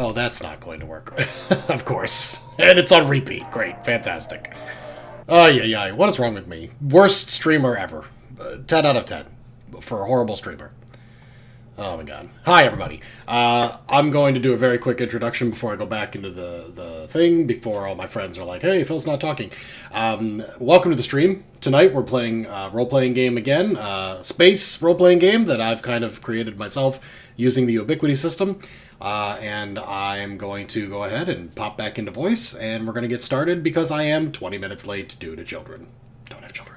Oh, that's not going to work. Of course. And it's on repeat. Great. Fantastic. Oh, yeah. What is wrong with me? Worst streamer ever. 10 out of 10. For a horrible streamer. Oh my god. Hi, everybody. I'm going to do a very quick introduction before I go back into the thing, before all my friends are like, hey, Phil's not talking. Welcome to the stream. Tonight we're playing a role-playing game again, space role-playing game that I've kind of created myself using the Ubiquity system. And I'm going to go ahead and pop back into voice, and we're going to get started because I am 20 minutes late due to children. Don't have children.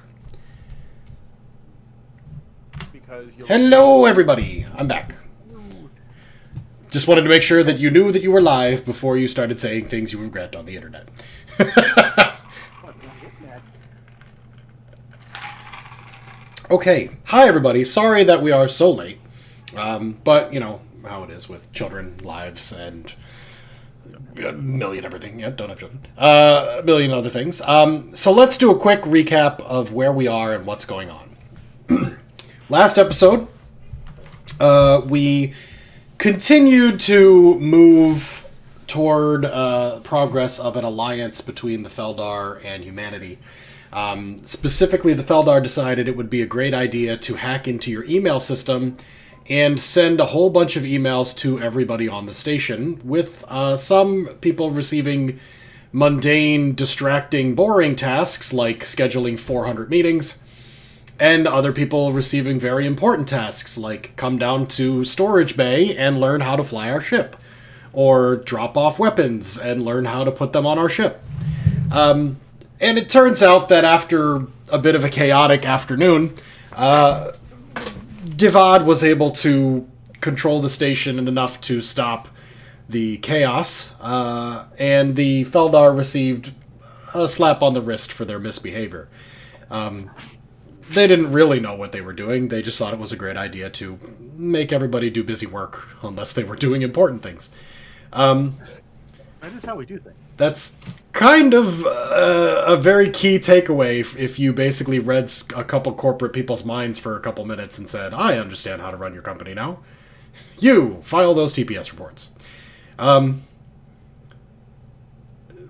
Hello, everybody. I'm back. Just wanted to make sure that you knew that you were live before you started saying things you regret on the internet. Okay. Hi, everybody. Sorry that we are so late. But, you know, how it is with children, lives, and a million everything. Yeah, don't have children. A million other things. So let's do a quick recap of where we are and what's going on. Last episode, we continued to move toward progress of an alliance between the Feldar and humanity. Specifically, the Feldar decided it would be a great idea to hack into your email system and send a whole bunch of emails to everybody on the station, with some people receiving mundane, distracting, boring tasks like scheduling 400 meetings, and other people receiving very important tasks, like come down to storage bay and learn how to fly our ship, or drop off weapons and learn how to put them on our ship. And it turns out that after a bit of a chaotic afternoon, Divad was able to control the station enough to stop the chaos, and the Feldar received a slap on the wrist for their misbehavior. They didn't really know what they were doing. They just thought it was a great idea to make everybody do busy work unless they were doing important things. That is how we do things. That's kind of a very key takeaway if you basically read a couple corporate people's minds for a couple minutes and said, I understand how to run your company now. You, file those TPS reports.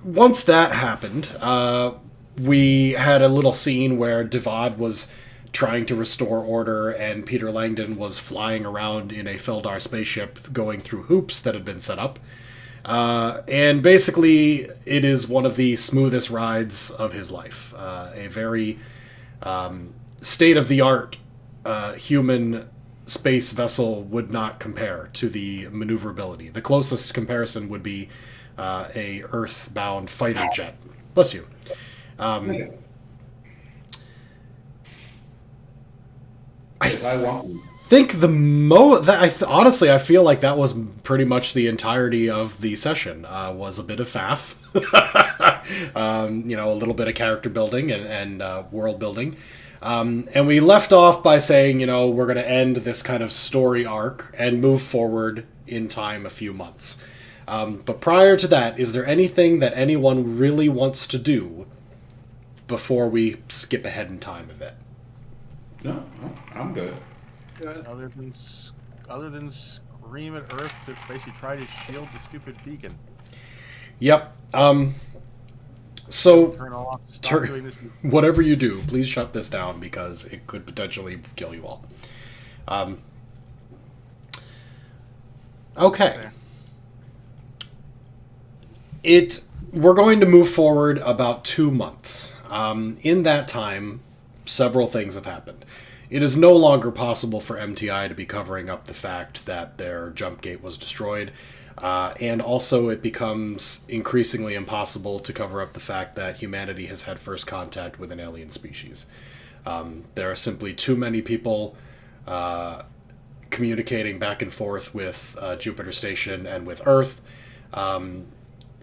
Once that happened, we had a little scene where Divad was trying to restore order and Peter Langdon was flying around in a Feldar spaceship going through hoops that had been set up. And basically, it is one of the smoothest rides of his life. A very state-of-the-art human space vessel would not compare to the maneuverability. The closest comparison would be a Earth-bound fighter jet. Bless you. I think honestly, I feel like that was pretty much the entirety of the session. Was a bit of faff, a little bit of character building and world building, and we left off by saying, we're going to end this kind of story arc and move forward in time a few months. But prior to that, is there anything that anyone really wants to do before we skip ahead in time a bit? No, I'm good. Other than scream at Earth to basically try to shield the stupid beacon. Yep. So Turn off. Stop doing this. Whatever you do, please shut this down because it could potentially kill you all. Okay. We're going to move forward about 2 months. In that time, several things have happened. It is no longer possible for MTI to be covering up the fact that their jump gate was destroyed, and also it becomes increasingly impossible to cover up the fact that humanity has had first contact with an alien species. There are simply too many people communicating back and forth with Jupiter Station and with Earth,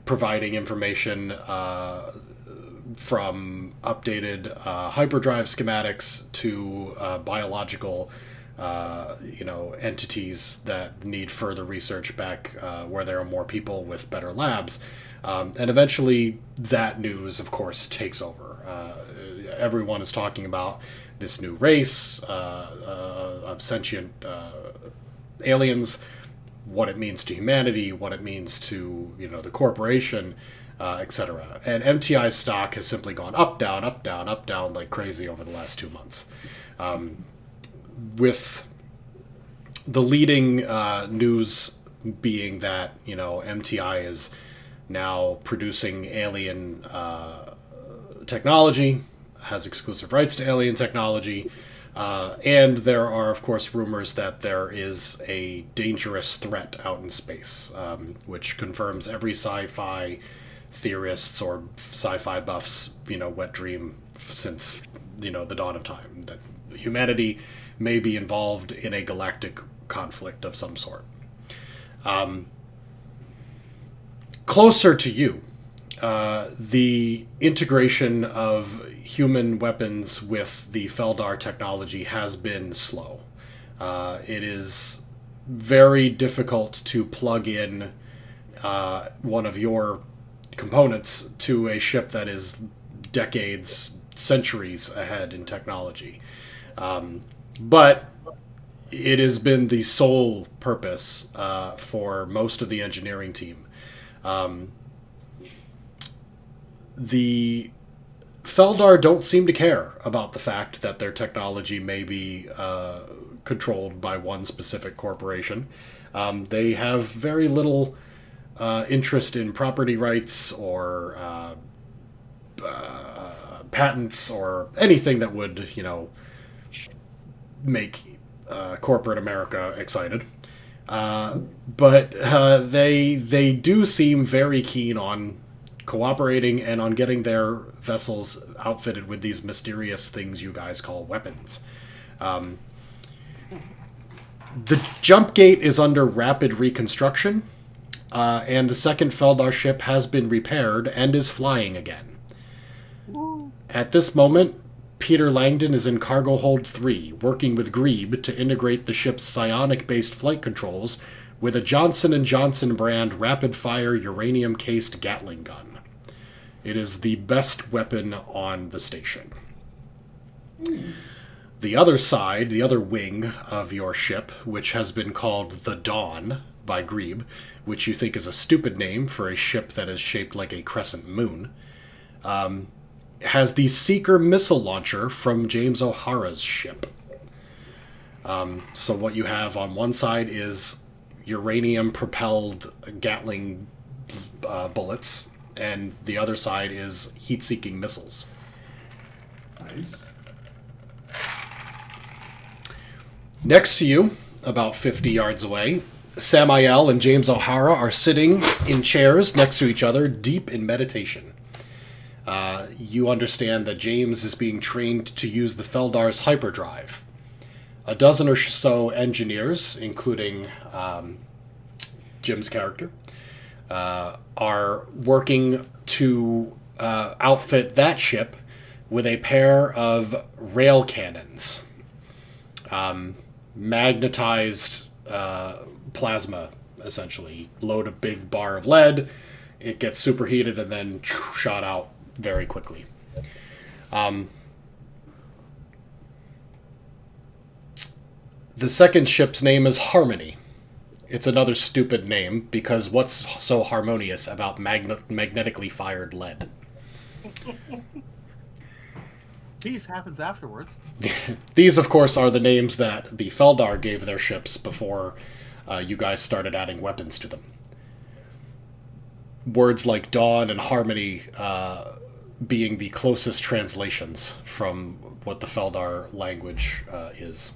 providing information from updated hyperdrive schematics to biological entities that need further research back where there are more people with better labs. And eventually that news, of course, takes over. Everyone is talking about this new race of sentient aliens what it means to humanity, what it means to, the corporation, etc. And MTI's stock has simply gone up, down, up, down, up, down like crazy over the last 2 months. With the leading news being that, MTI is now producing alien technology, has exclusive rights to alien technology, and there are, of course, rumors that there is a dangerous threat out in space, which confirms every sci-fi theorists or sci-fi buffs, wet dream since, the dawn of time, that humanity may be involved in a galactic conflict of some sort. Closer to you, the integration of human weapons with the Feldar technology has been slow. It is very difficult to plug in one of your components to a ship that is decades, centuries ahead in technology. But it has been the sole purpose for most of the engineering team. The Feldar don't seem to care about the fact that their technology may be controlled by one specific corporation. They have very little interest in property rights or patents or anything that would, make corporate America excited. But they do seem very keen on cooperating and on getting their vessels outfitted with these mysterious things you guys call weapons. The jump gate is under rapid reconstruction, and the second Feldar ship has been repaired and is flying again. At this moment, Peter Langdon is in Cargo Hold 3, working with Grebe to integrate the ship's psionic-based flight controls with a Johnson & Johnson brand rapid-fire uranium-cased Gatling gun. It is the best weapon on the station. The other side, the other wing of your ship, which has been called the Dawn by Grebe, which you think is a stupid name for a ship that is shaped like a crescent moon, has the Seeker missile launcher from James O'Hara's ship. So what you have on one side is uranium-propelled Gatling bullets, and the other side is heat-seeking missiles. Nice. Next to you, about 50 yards away, Samael and James O'Hara are sitting in chairs next to each other, deep in meditation. You understand that James is being trained to use the Feldar's hyperdrive. A dozen or so engineers, including Jim's character, are working to outfit that ship with a pair of rail cannons. Magnetized plasma, essentially. Load a big bar of lead, it gets superheated and then shot out very quickly. The second ship's name is Harmony. It's another stupid name, because what's so harmonious about magnetically fired lead? Peace happens afterwards. These, of course, are the names that the Feldar gave their ships before you guys started adding weapons to them. Words like Dawn and Harmony being the closest translations from what the Feldar language is.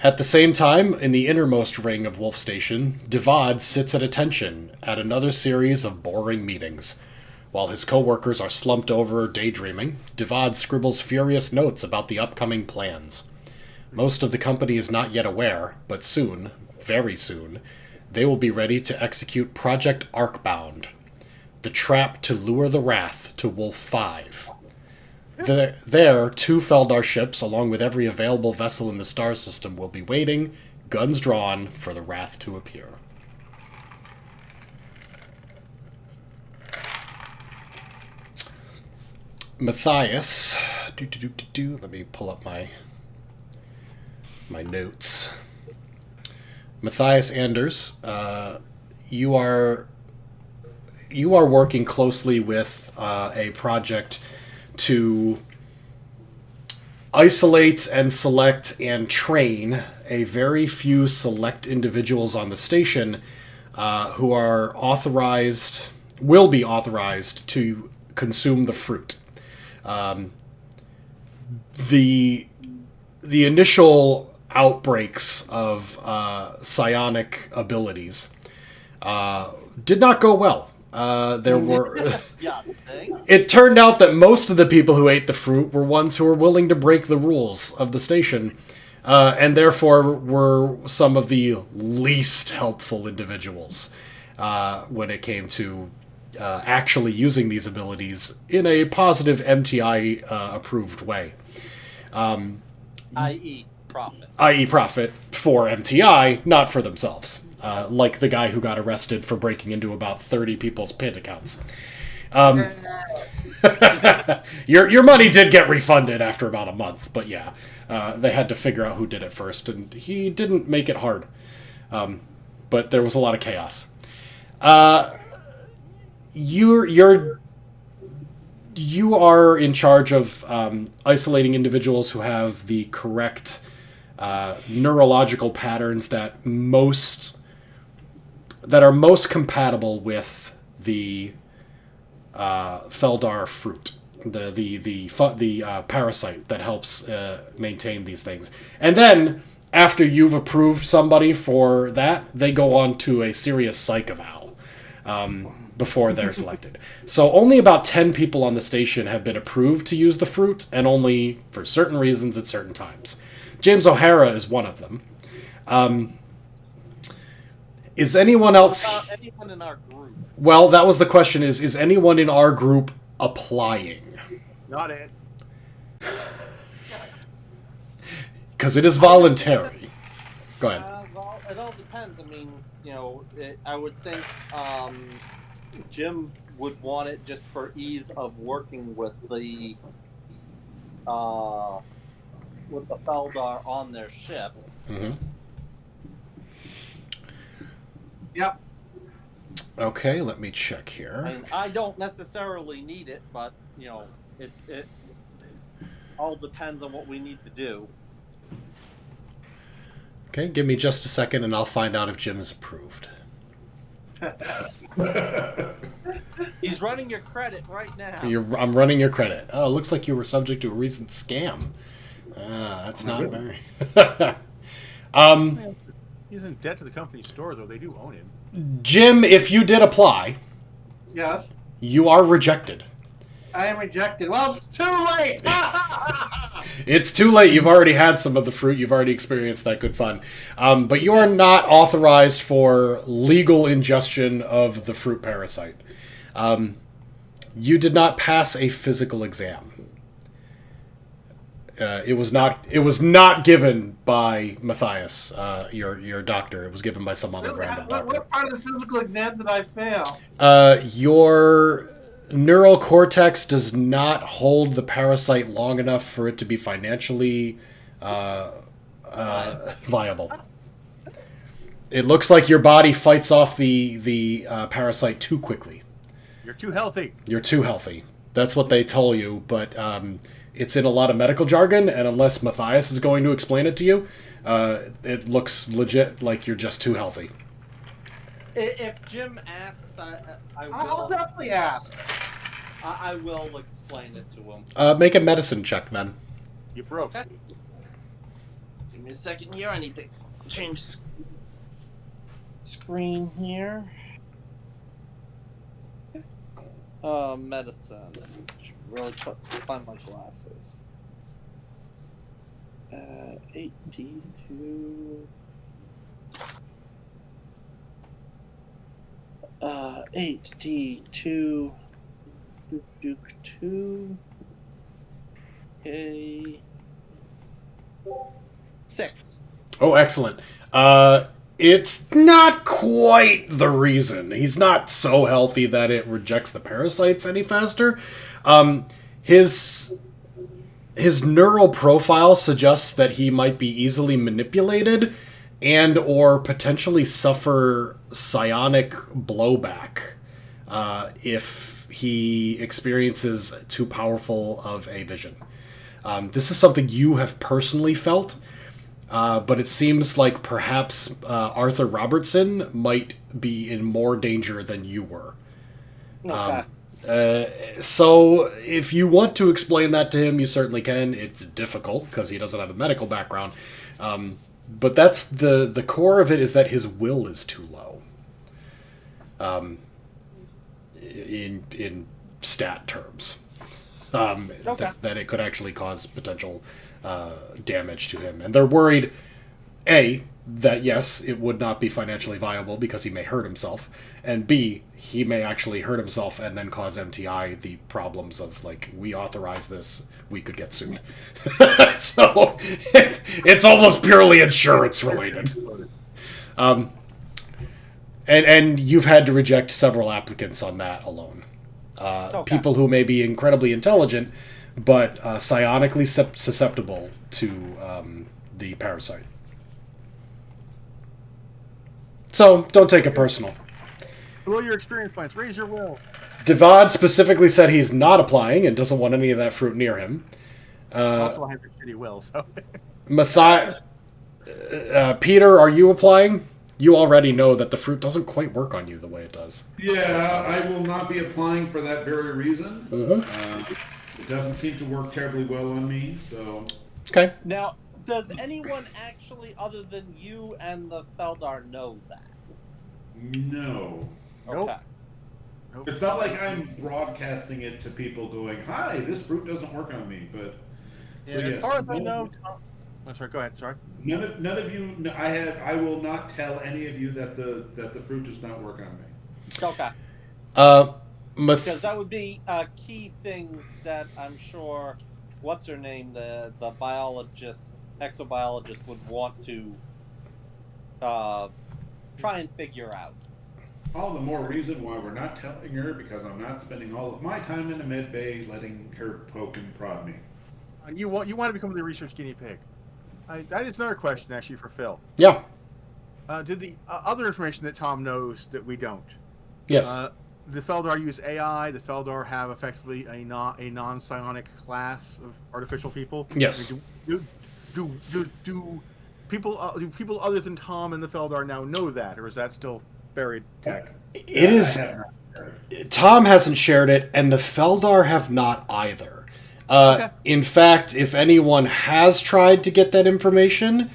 At the same time, in the innermost ring of Wolf Station, Divad sits at attention at another series of boring meetings. While his co-workers are slumped over daydreaming, Divad scribbles furious notes about the upcoming plans. Most of the company is not yet aware, but soon, very soon, they will be ready to execute Project Arcbound, the trap to lure the Wrath to Wolf 5. There, 2 Feldar ships, along with every available vessel in the star system, will be waiting, guns drawn, for the Wrath to appear. Matthias, let me pull up my notes. Matthias Anders, you are working closely with a project to isolate and select and train a very few select individuals on the station who are will be authorized to consume the fruit. The initial outbreaks of psionic abilities did not go well. There were. Yeah, It turned out that most of the people who ate the fruit were ones who were willing to break the rules of the station, and therefore were some of the least helpful individuals when it came to actually using these abilities in a positive MTI approved way. I.e. profit. I.e. profit for MTI, not for themselves. Like the guy who got arrested for breaking into about 30 people's PIN accounts. Your money did get refunded after about a month, but yeah, they had to figure out who did it first, and he didn't make it hard. But there was a lot of chaos. You are in charge of isolating individuals who have the correct neurological patterns that are most compatible with the Feldar fruit, the parasite that helps maintain these things. And then, after you've approved somebody for that, they go on to a serious psych eval before they're selected. So only about 10 people on the station have been approved to use the fruit, and only for certain reasons at certain times. James O'Hara is one of them. Is anyone else... anyone in our group? Well, that was the question, is anyone in our group applying? Not it. Because it is voluntary. Go ahead. Well, it all depends. I mean, I would think Jim would want it just for ease of working with the Feldar on their ships. Mm-hmm. Yep. Okay, let me check here. I mean, I don't necessarily need it, but it all depends on what we need to do. Okay, give me just a second and I'll find out if Jim is approved. He's running your credit right now. I'm running your credit. Oh, it looks like you were subject to a recent scam. That's not very... He's in debt to the company store, though. They do own him. Jim, if you did apply, Yes, you are rejected. I am rejected. Well, it's too late. It's too late. You've already had some of the fruit. You've already experienced that good fun. But you are not authorized for legal ingestion of the fruit parasite. You did not pass a physical exam. It was not given by Matthias, your doctor. It was given by some other random doctor. What part of the physical exam did I fail? Your neural cortex does not hold the parasite long enough for it to be financially viable. It looks like your body fights off the parasite too quickly. You're too healthy. You're too healthy. That's what they tell you, but it's in a lot of medical jargon, and unless Matthias is going to explain it to you, it looks legit like you're just too healthy. If Jim asks, I'll definitely ask. I will explain it to him. Make a medicine check, then. You broke. Okay. Give me a second here. I need to change screen here. Medicine. Should really find my glasses. 82. 8D2. Duke 2. Okay. 6. Oh, excellent. It's not quite the reason. He's not so healthy that it rejects the parasites any faster. His neural profile suggests that he might be easily manipulated, and or potentially suffer psionic blowback if he experiences too powerful of a vision. This is something you have personally felt, but it seems like perhaps Arthur Robertson might be in more danger than you were. Okay. So if you want to explain that to him, you certainly can. It's difficult because he doesn't have a medical background. But that's the core of it, is that his will is too low. In stat terms. Okay. That it could actually cause potential damage to him. And they're worried, A, that yes, it would not be financially viable because he may hurt himself, and B, he may actually hurt himself and then cause MTI the problems of, like, we authorize this, we could get sued. So it's almost purely insurance related. And you've had to reject several applicants on that alone. Okay. People who may be incredibly intelligent, but psionically susceptible to the parasite. So, don't take it personal. Below your experience points, raise your will. Devad specifically said he's not applying and doesn't want any of that fruit near him. Also, I have your shitty will, so. Peter, are you applying? You already know that the fruit doesn't quite work on you the way it does. Yeah, I will not be applying for that very reason. Mm-hmm. It doesn't seem to work terribly well on me, so... Okay. Now, does anyone actually, other than you and the Feldar, know that? No. Nope. Okay. Nope. It's not like I'm broadcasting it to people going, "Hi, this fruit doesn't work on me," but... Yeah, So, as yes, far as I know... Oh, sorry, go ahead, sorry. None of you... I will not tell any of you that the fruit does not work on me. Okay. Because that would be a key thing that I'm sure, what's her name, the biologist, exobiologist would want to try and figure out. All the more reason why we're not telling her, because I'm not spending all of my time in the med bay letting her poke and prod me. And you want to become the research guinea pig. That is another question, actually, for Phil. Yeah. Did the other information that Tom knows that we don't? Yes. The Feldar use AI. The Feldar have effectively a non-psionic class of artificial people. Yes. Do people other than Tom and the Feldar now know that, or is that still buried tech? It is. Tom hasn't shared it, and the Feldar have not either. Okay. In fact, if anyone has tried to get that information,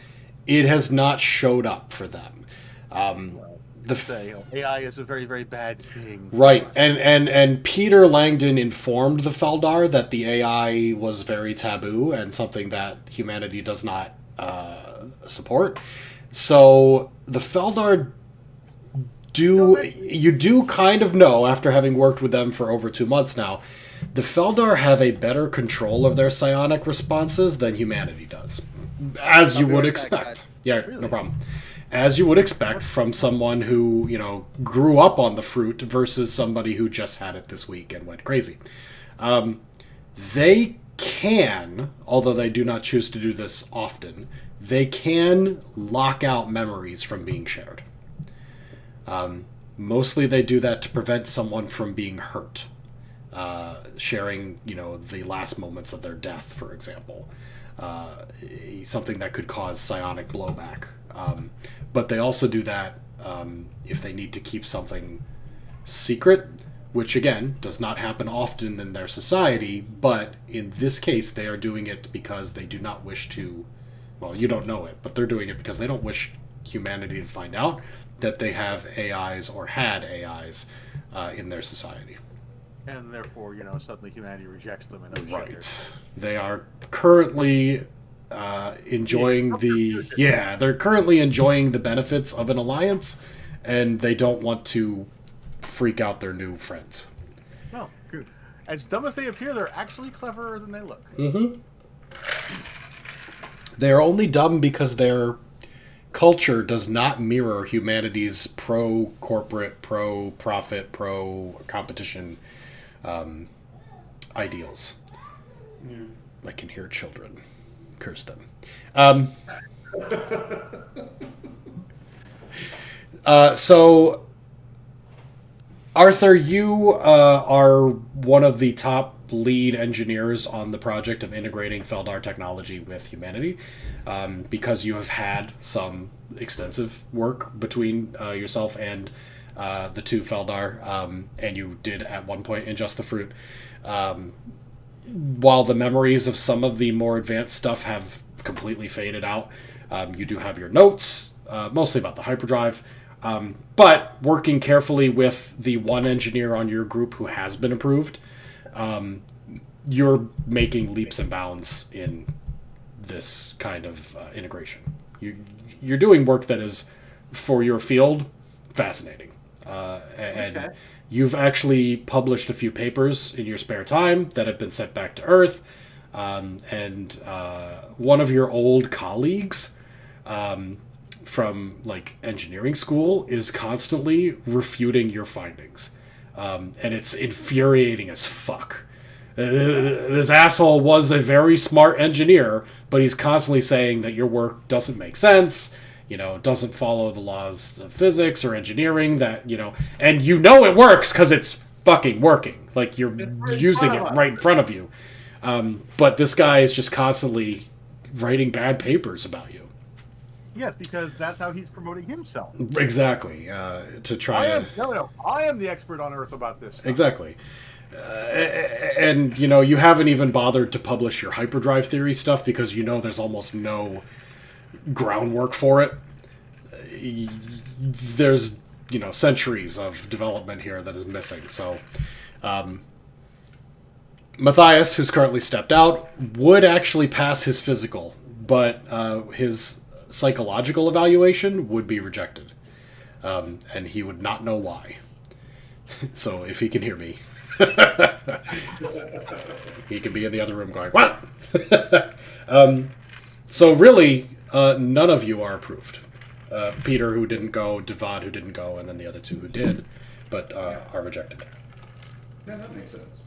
it has not showed up for them. AI is a very, very bad thing. Right, and Peter Langdon informed the Feldar that the AI was very taboo and something that humanity does not support. So the Feldar you do kind of know, after having worked with them for over 2 months now, the Feldar have a better control of their psionic responses than humanity does. As you would expect. Yeah, no problem. As you would expect from someone who, grew up on the fruit versus somebody who just had it this week and went crazy. They can, although they do not choose to do this often, they can lock out memories from being shared. Mostly they do that to prevent someone from being hurt. Sharing, the last moments of their death, for example. Something that could cause psionic blowback. But they also do that if they need to keep something secret, which, again, does not happen often in their society, but in this case, they are doing it because they do not wish to... Well, you don't know it, but they're doing it because they don't wish humanity to find out that they have AIs or had AIs in their society. And therefore, suddenly humanity rejects them and Right. They are currently enjoying they're currently enjoying the benefits of an alliance, and they don't want to freak out their new friends. No, good. As dumb as they appear, they're actually cleverer than they look. Mm-hmm. They're only dumb because their culture does not mirror humanity's pro-corporate, pro-profit, pro-competition ideals. Yeah. I can hear children. Curse them. So, Arthur, you are one of the top lead engineers on the project of integrating Feldar technology with humanity, because you have had some extensive work between yourself and the two Feldar, and you did at one point ingest the fruit. While the memories of some of the more advanced stuff have completely faded out, you do have your notes, mostly about the hyperdrive. But working carefully with the one engineer on your group who has been approved, you're making leaps and bounds in this kind of integration. You're doing work that is, for your field, fascinating. And Okay. you've actually published a few papers in your spare time that have been sent back to Earth. And one of your old colleagues from like engineering school is constantly refuting your findings. And it's infuriating as fuck. This asshole was a very smart engineer, but he's constantly saying that your work doesn't make sense, doesn't follow the laws of physics or engineering, and it works because it's fucking working. Like, you're using it right in front of you. But this guy is just constantly writing bad papers about you. Yes, because that's how he's promoting himself. Exactly. To try I am the expert on Earth about this stuff. Exactly. And you haven't even bothered to publish your hyperdrive theory stuff because there's almost no groundwork for it. There's centuries of development here that is missing. So Matthias, who's currently stepped out, would actually pass his physical, but his psychological evaluation would be rejected, and he would not know why. So if he can hear me, he could be in the other room going, "What?" So really, none of you are approved. Peter, who didn't go, Devad, who didn't go, and then the other two who did, but are rejected. Yeah, that makes sense.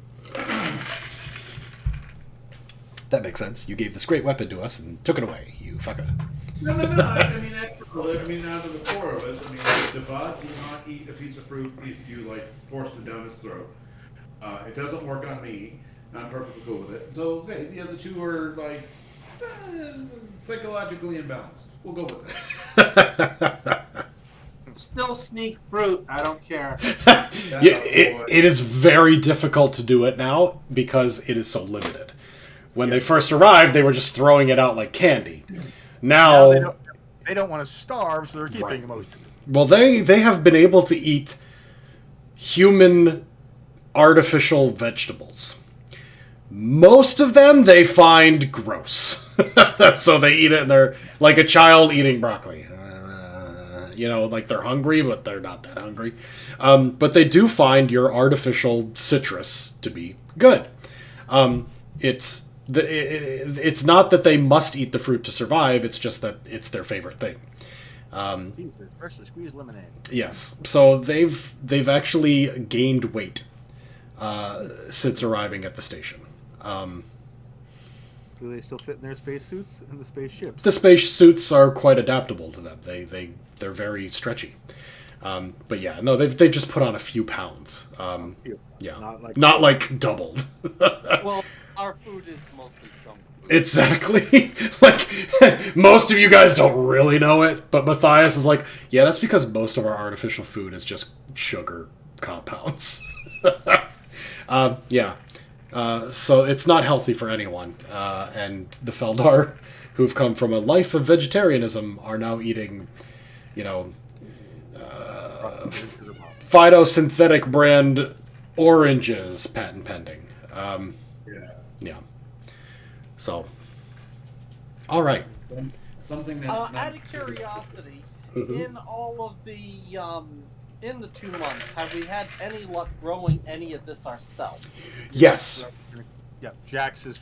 That makes sense. You gave this great weapon to us and took it away, you fucker. No. I mean, out of the four of us, Devad will not eat a piece of fruit if you forced it down his throat. It doesn't work on me. I'm perfectly cool with it. So okay, the other two are psychologically imbalanced. We'll go with it. Still sneak fruit. I don't care. It is very difficult to do it now because it is so limited. When they first arrived, they were just throwing it out like candy. Now they don't want to starve, so they're keeping them open. Well, they have been able to eat human artificial vegetables. Most of them they find gross. So they eat it and they're like a child eating broccoli. They're hungry, but they're not that hungry. But they do find your artificial citrus to be good. It's not that they must eat the fruit to survive. It's just that it's their favorite thing. Freshly squeezed lemonade. Yes. So they've actually gained weight since arriving at the station. Do they still fit in their spacesuits and the spaceships? The spacesuits are quite adaptable to them. They're very stretchy. But yeah, no, they've just put on a few pounds. Yeah, not like doubled. Well, our food is mostly junk food. Exactly. Most of you guys don't really know it, but Matthias is like, yeah, that's because most of our artificial food is just sugar compounds. Yeah. So it's not healthy for anyone. And the Feldar, who've come from a life of vegetarianism, are now eating, phytosynthetic brand oranges, patent pending. Yeah. So, all right. Something that's out of curiosity, in all of the in the 2 months, have we had any luck growing any of this ourselves? Yes. Yeah,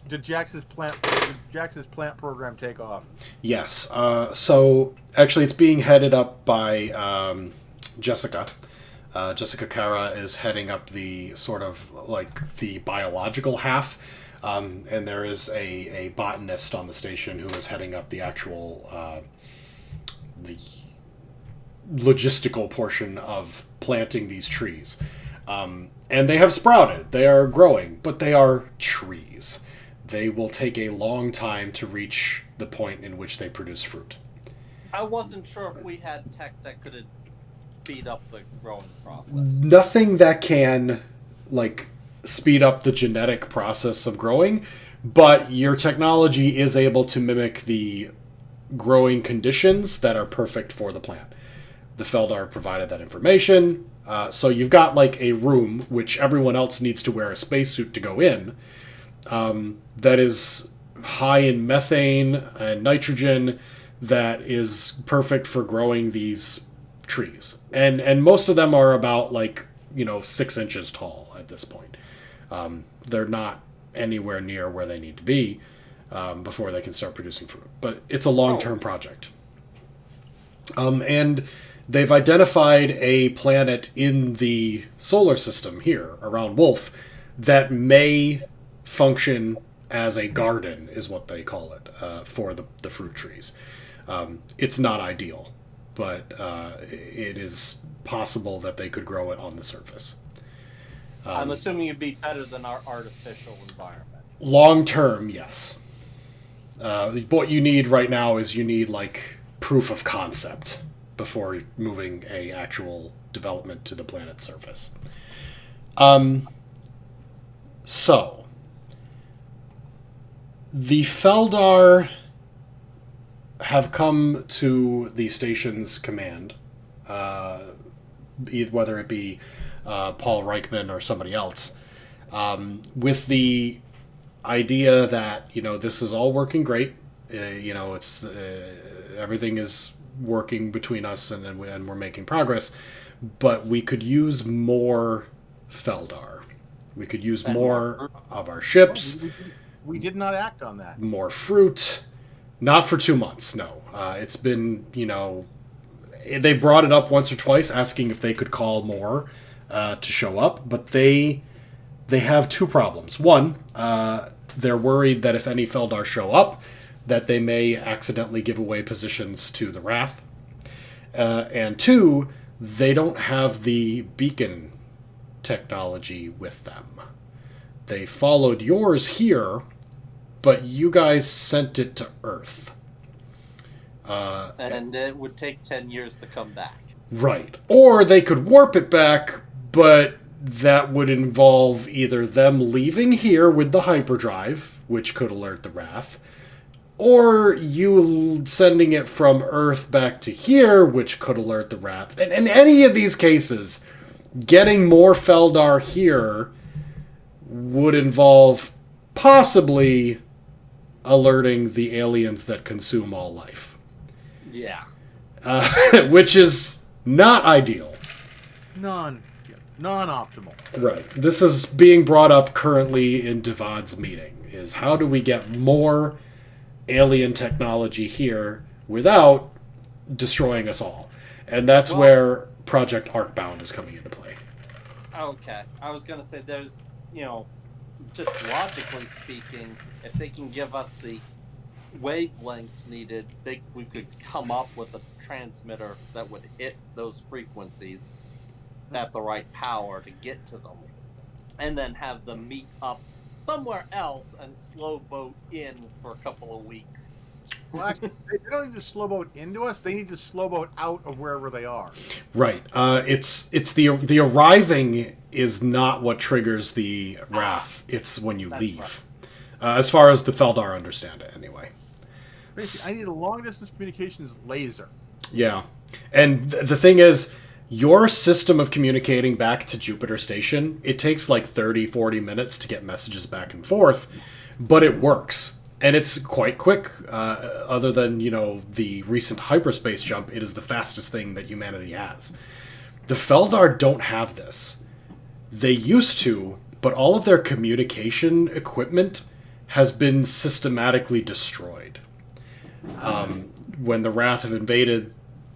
did Jax's plant program take off? Yes. So actually, it's being headed up by Jessica. Jessica Kara is heading up the sort of the biological half, and there is a botanist on the station who is heading up the actual logistical portion of planting these trees. And they have sprouted. They are growing, but they are trees. They will take a long time to reach the point in which they produce fruit. I wasn't sure if we had tech that could speed up the growing process. Nothing that can, like, speed up the genetic process of growing, but your technology is able to mimic the growing conditions that are perfect for the plant. The Feldar provided that information. So you've got, like, a room, which everyone else needs to wear a spacesuit to go in, that is high in methane and nitrogen, that is perfect for growing these trees. And most of them are about, 6 inches tall at this point. They're not anywhere near where they need to be before they can start producing fruit. But it's a long-term project. And they've identified a planet in the solar system here, around Wolf, that may function as a garden, is what they call it, for the fruit trees. It's not ideal, but it is possible that they could grow it on the surface. I'm assuming it'd be better than our artificial environment. Long term, yes. What you need right now is proof of concept before moving a actual development to the planet's surface. So the Feldar have come to the station's command, whether it be Paul Reichman or somebody else, with the idea that, this is all working great. It's everything is working between us, and we're making progress, but we could use more Feldar. We could use more of our ships. We did not act on that. More fruit. Not for 2 months, no. It's been, they brought it up once or twice, asking if they could call more to show up, but they have two problems. One, they're worried that if any Feldar show up, that they may accidentally give away positions to the Wrath. And two, they don't have the beacon technology with them. They followed yours here, but you guys sent it to Earth. And it would take 10 years to come back. Right. Or they could warp it back, but that would involve either them leaving here with the hyperdrive, which could alert the Wrath, or you sending it from Earth back to here, which could alert the Wrath. And in any of these cases, getting more Feldar here would involve possibly alerting the aliens that consume all life. Yeah. Which is not ideal. Non-optimal. Right. This is being brought up currently in Devad's meeting, is how do we get more alien technology here without destroying us all? And that's where Project Arcbound is coming into play. Okay. I was going to say there's, just logically speaking, if they can give us the wavelengths needed, we could come up with a transmitter that would hit those frequencies at the right power to get to them, and then have them meet up somewhere else and slow boat in for a couple of weeks. Well, actually, they don't need to slow boat into us. They need to slow boat out of wherever they are. Right. It's the arriving is not what triggers the Wrath. It's when you leave. Right. As far as the Feldar understand it, anyway. Basically, I need a long-distance communications laser. Yeah. And the thing is, your system of communicating back to Jupiter Station, it takes 30, 40 minutes to get messages back and forth, but it works. And it's quite quick. Other than, the recent hyperspace jump, it is the fastest thing that humanity has. The Feldar don't have this. They used to, but all of their communication equipment has been systematically destroyed. When the Wrath have invaded,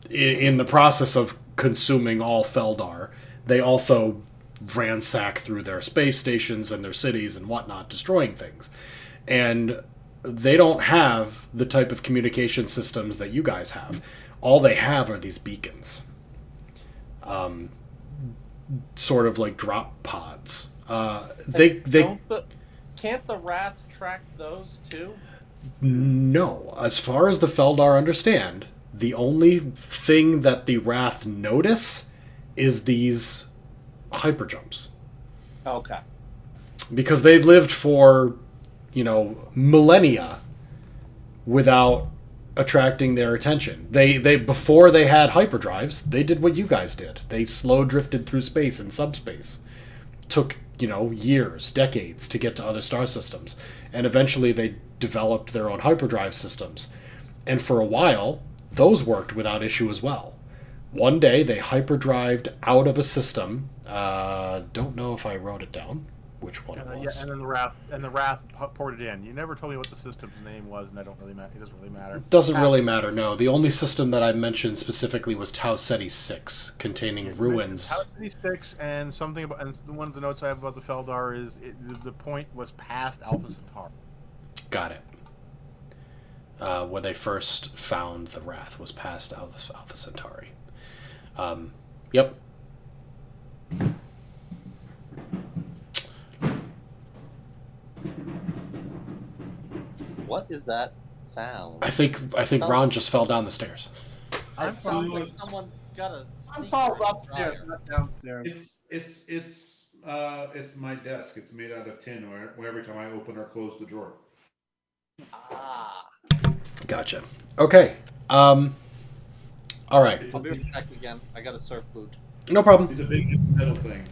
in the process of consuming all Feldar, they also ransack through their space stations and their cities and whatnot, destroying things. And they don't have the type of communication systems that you guys have. All they have are these beacons. sort of like drop pods. Can't the Wrath track those too? No, as far as the Feldar understand, the only thing that the Wrath notice is these hyperjumps. Okay. Because they lived for, millennia without attracting their attention. They before they had hyperdrives, they did what you guys did. They slow drifted through space and subspace. Took, years, decades to get to other star systems. And eventually they developed their own hyperdrive systems. And for a while, those worked without issue as well. One day they hyperdrived out of a system. Don't know if I wrote it down, which one it was. Yeah, and then the Wrath ported in. You never told me what the system's name was, and it doesn't really matter. Doesn't really matter, no. The only system that I mentioned specifically was Tau Ceti 6, containing ruins. Tau Ceti 6, and something about, and one of the notes I have about the Feldar is the point was past Alpha Centauri. Got it. When they first found the Wrath was past Alpha Centauri. Yep. What is that sound? I think Ron just fell down the stairs. It sounds like someone's got a. I'm falling upstairs, not downstairs. It's my desk. It's made out of tin. Where every time I open or close the drawer. Ah. Gotcha. Okay. All right. I'll be back again. I gotta serve food. No problem. It's a big metal thing.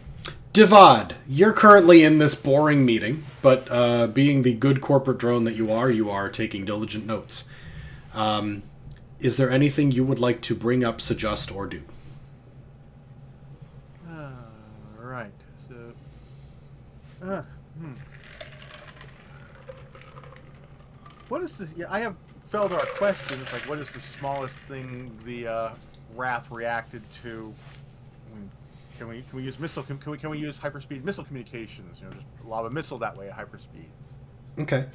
Divad, you're currently in this boring meeting, but being the good corporate drone that you are taking diligent notes. Is there anything you would like to bring up, suggest, or do? Right. So, what is the? Yeah, I have Feldar questions. Like, what is the smallest thing the Wrath reacted to? Can we use missile? Can we use hyperspeed missile communications? Just lob a missile that way at hyperspeeds. Okay.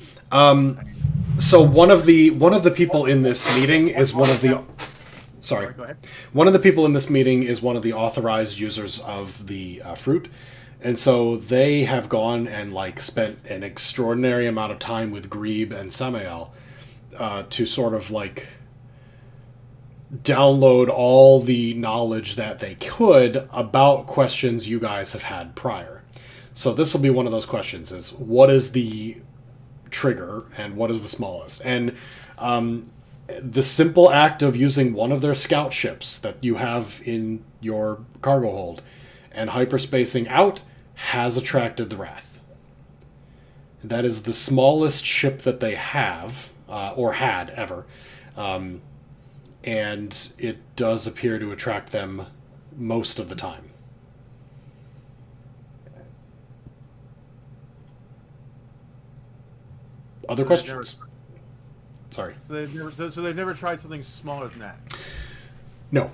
So one of the people in this meeting is one of the. Sorry. Go ahead. One of the people in this meeting is one of the authorized users of the fruit, and so they have gone and spent an extraordinary amount of time with Grebe and Samael to sort of download all the knowledge that they could about questions you guys have had prior. So this will be one of those questions: is what is the trigger and what is the smallest? And the simple act of using one of their scout ships that you have in your cargo hold and hyperspacing out has attracted the Wrath. That is the smallest ship that they have, or had ever. And it does appear to attract them most of the time. Other questions? Sorry. So they've never tried something smaller than that. No,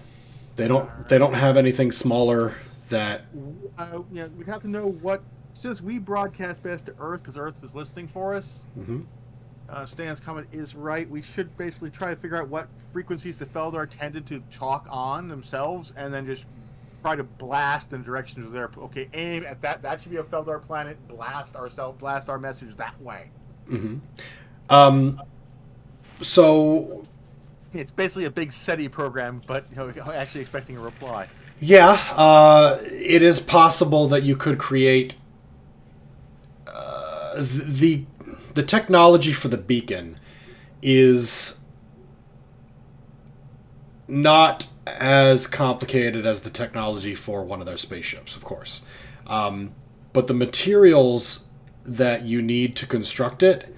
they don't. They don't have anything smaller that. We'd have to know what. Since we broadcast best to Earth, because Earth is listening for us. Mm-hmm. Stan's comment is right. We should basically try to figure out what frequencies the Feldar tended to chalk on themselves, and then just try to blast in directions of their. Okay, aim at that. That should be a Feldar planet. Blast our message that way. Mm-hmm. So it's basically a big SETI program, but actually expecting a reply. Yeah, it is possible that you could create the technology for the beacon is not as complicated as the technology for one of their spaceships, of course. But the materials that you need to construct it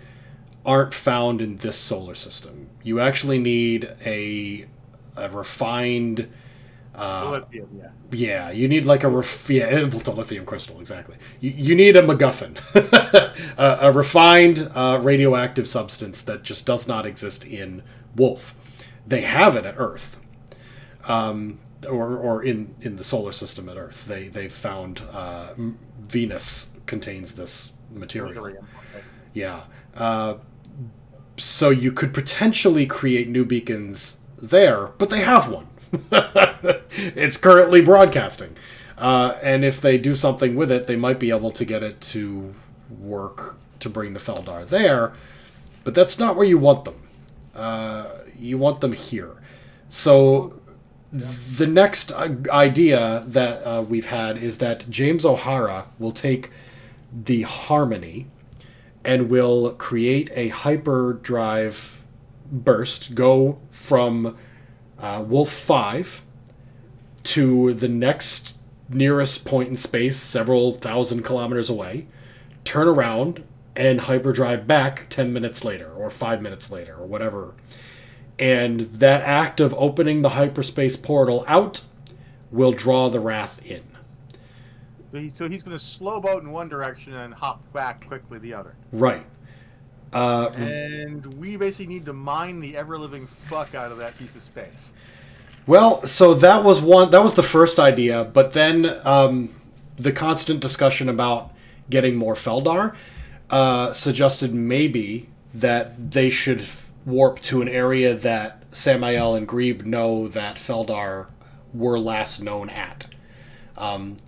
aren't found in this solar system. You actually need a refined... lithium, yeah, you need it's a lithium crystal, exactly. You need a MacGuffin. a refined radioactive substance that just does not exist in Wolf. They have it at Earth. Or in the solar system at Earth. They've found Venus contains this material. Okay. Yeah. So you could potentially create new beacons there, but they have one. It's currently broadcasting. And if they do something with it, they might be able to get it to work to bring the Feldar there. But that's not where you want them. You want them here. So the next idea that we've had is that James O'Hara will take the Harmony and will create a hyperdrive burst, go from Wolf 5 to the next nearest point in space, several thousand kilometers away, turn around, and hyperdrive back 10 minutes later, or 5 minutes later, or whatever. And that act of opening the hyperspace portal out will draw the Wrath in. So he's going to slow boat in one direction and hop back quickly the other. Right. And we basically need to mine the ever-living fuck out of that piece of space. Well, so that was the first idea, but then the constant discussion about getting more Feldar suggested maybe that they should warp to an area that Samael and Grebe know that Feldar were last known at.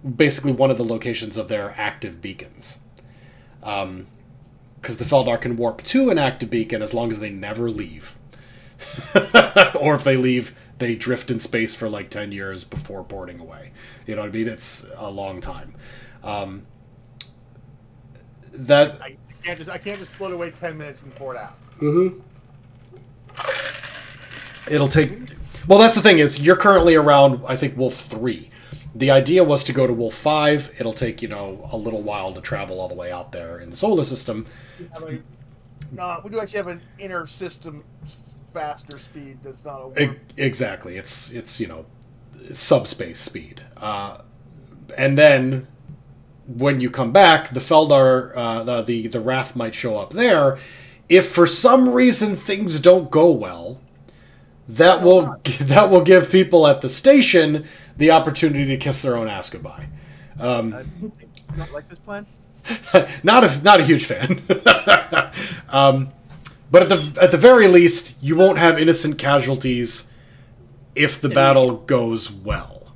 Basically one of the locations of their active beacons. Because the Feldar can warp to an active beacon as long as they never leave. Or if they leave, they drift in space for like 10 years before boarding away. You know what I mean? It's a long time. I can't just float away 10 minutes and port out. Mm-hmm. It'll take... Well, that's the thing is, you're currently around, I think, Wolf 3. The idea was to go to Wolf 5. It'll take, a little while to travel all the way out there in the solar system. No, we do actually have an inner system faster speed that's not a warp. Exactly. It's subspace speed. And then when you come back, the Feldar, the Wrath might show up there. If for some reason things don't go well, that will give people at the station the opportunity to kiss their own ass goodbye. Not like this plan? Not a huge fan. But at the very least, you won't have innocent casualties if the battle goes well.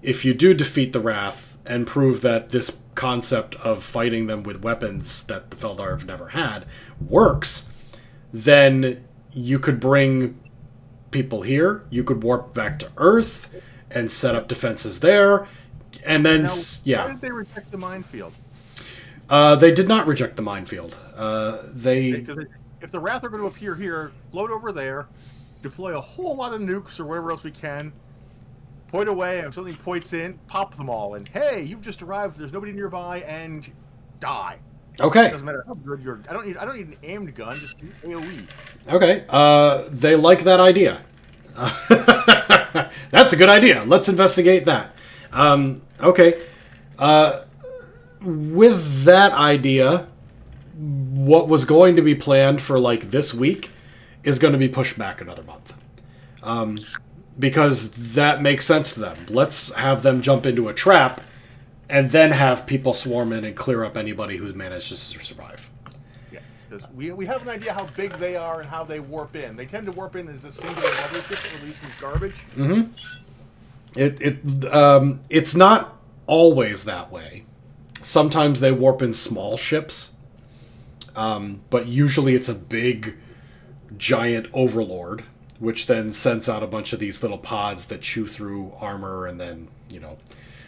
If you do defeat the Wrath and prove that this concept of fighting them with weapons that the Feldar have never had works, then you could bring people here. You could warp back to Earth and set up defenses there. And then, why did they reject the minefield? They did not reject the minefield. If the Wrath are going to appear here, float over there, deploy a whole lot of nukes or whatever else we can, point away, and if something points in, pop them all, and hey, you've just arrived. There's nobody nearby, and die. Okay. It doesn't matter how good you're. I don't need an aimed gun. Just AOE. Okay. They like that idea. That's a good idea. Let's investigate that. Okay. With that idea, what was going to be planned for like this week is going to be pushed back another month. Because that makes sense to them. Let's have them jump into a trap and then have people swarm in and clear up anybody who's managed to survive. Yes, because we have an idea how big they are and how they warp in. They tend to warp in as a singular mothership that releases garbage. Mm-hmm. It's not always that way. Sometimes they warp in small ships, but usually it's a big, giant overlord, which then sends out a bunch of these little pods that chew through armor and then,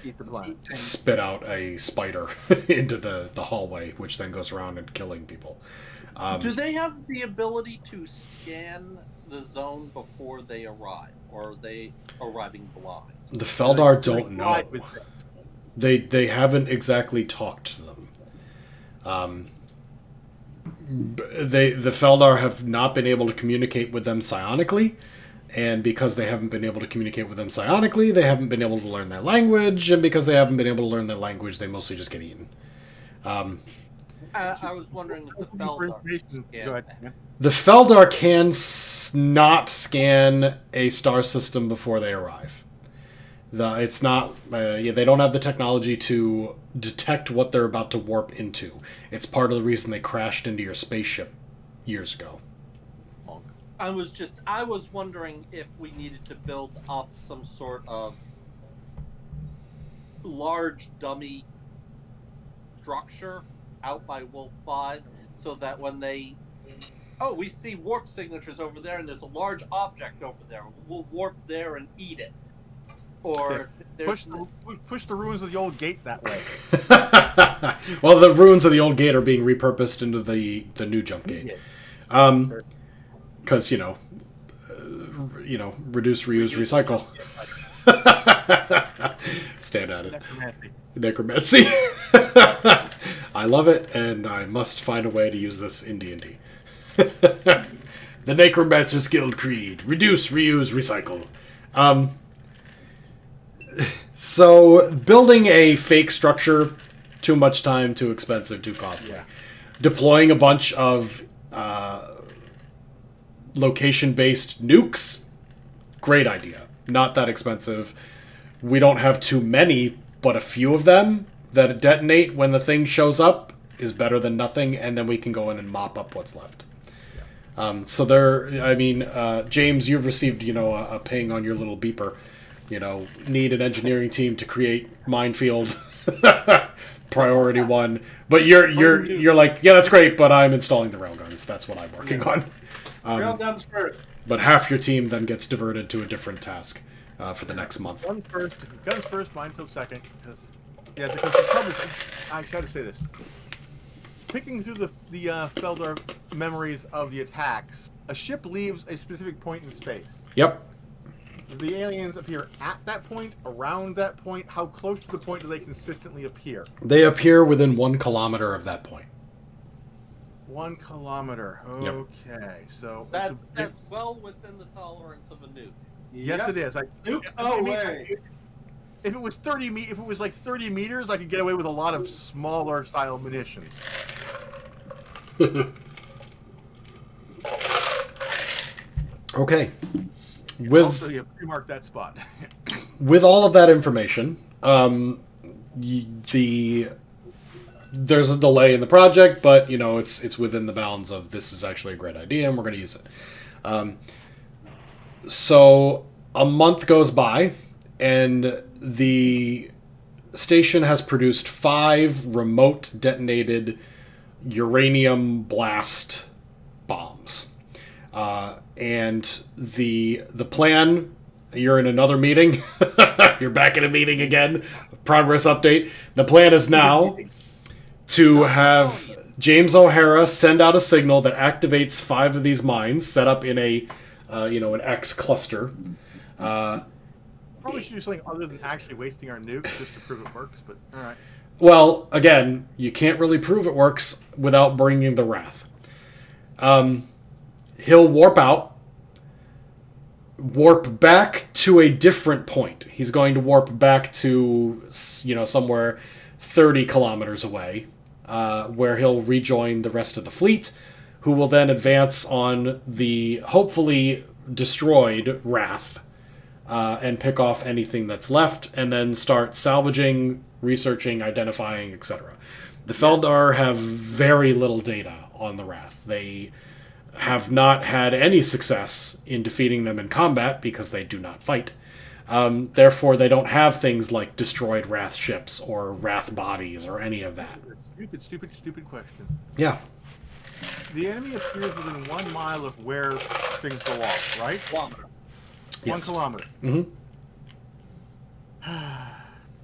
Eat the planet. spit out a spider into the hallway, which then goes around and killing people. Do they have the ability to scan the zone before they arrive, or are they arriving blind? The Feldar don't know. They haven't exactly talked to them. The Feldar have not been able to communicate with them psionically, and because they haven't been able to communicate with them psionically, they haven't been able to learn their language, and because they haven't been able to learn their language, they mostly just get eaten. I was wondering if the Feldar Go ahead. Yeah. The Feldar can not scan a star system before they arrive. It's not. They don't have the technology to detect what they're about to warp into. It's part of the reason they crashed into your spaceship years ago. I was wondering if we needed to build up some sort of large dummy structure out by Wolf 5 so that when they we see warp signatures over there and there's a large object over there, we'll warp there and eat it. Or push the ruins of the old gate that way. Well, the ruins of the old gate are being repurposed into the new jump gate. Because reduce, reuse, recycle. Stand at it. Necromancy. I love it, and I must find a way to use this in D&D. The Necromancer's Guild Creed. Reduce, reuse, recycle. So, building a fake structure, too much time, too expensive, too costly. Yeah. Deploying a bunch of location-based nukes, great idea. Not that expensive. We don't have too many, but a few of them that detonate when the thing shows up is better than nothing, and then we can go in and mop up what's left. James, you've received, a ping on your little beeper. Need an engineering team to create minefield priority 1. But you're like, yeah, that's great, but I'm installing the railguns. That's what I'm working on. Railguns first. But half your team then gets diverted to a different task for the next month. Guns first, minefield second. Because the problem is, I try to say this. Picking through the Feldar memories of the attacks, a ship leaves a specific point in space. Yep. The aliens appear at that point, around that point. How close to the point do they consistently appear? They appear within 1 kilometer of that point. 1 kilometer. Okay, Yep. So that's well within the tolerance of a nuke. Yes, it is. If it was 30 if it was like 30 meters, I could get away with a lot of smaller style munitions. Okay. Also, you pre-mark that spot. With all of that information, there's a delay in the project, but it's within the bounds of this is actually a great idea and we're going to use it. So a month goes by, and the station has produced 5 remote detonated uranium blast bombs. And the plan, you're in another meeting. You're back in a meeting again. Progress update. The plan is now to have James O'Hara send out a signal that activates 5 of these mines set up in an X cluster. Probably should do something other than actually wasting our nukes just to prove it works, but all right. Well, again, you can't really prove it works without bringing the Wrath. He'll warp out, warp back to a different point. He's going to warp back to, somewhere 30 kilometers away, where he'll rejoin the rest of the fleet, who will then advance on the hopefully destroyed Wrath, and pick off anything that's left, and then start salvaging, researching, identifying, etc. The Feldar have very little data on the Wrath. They have not had any success in defeating them in combat because they do not fight. Therefore, they don't have things like destroyed Wrath ships or Wrath bodies or any of that. Stupid question. Yeah. The enemy appears within 1 mile of where things go off, right? Kilometer. Yes. 1 kilometer. Mm-hmm.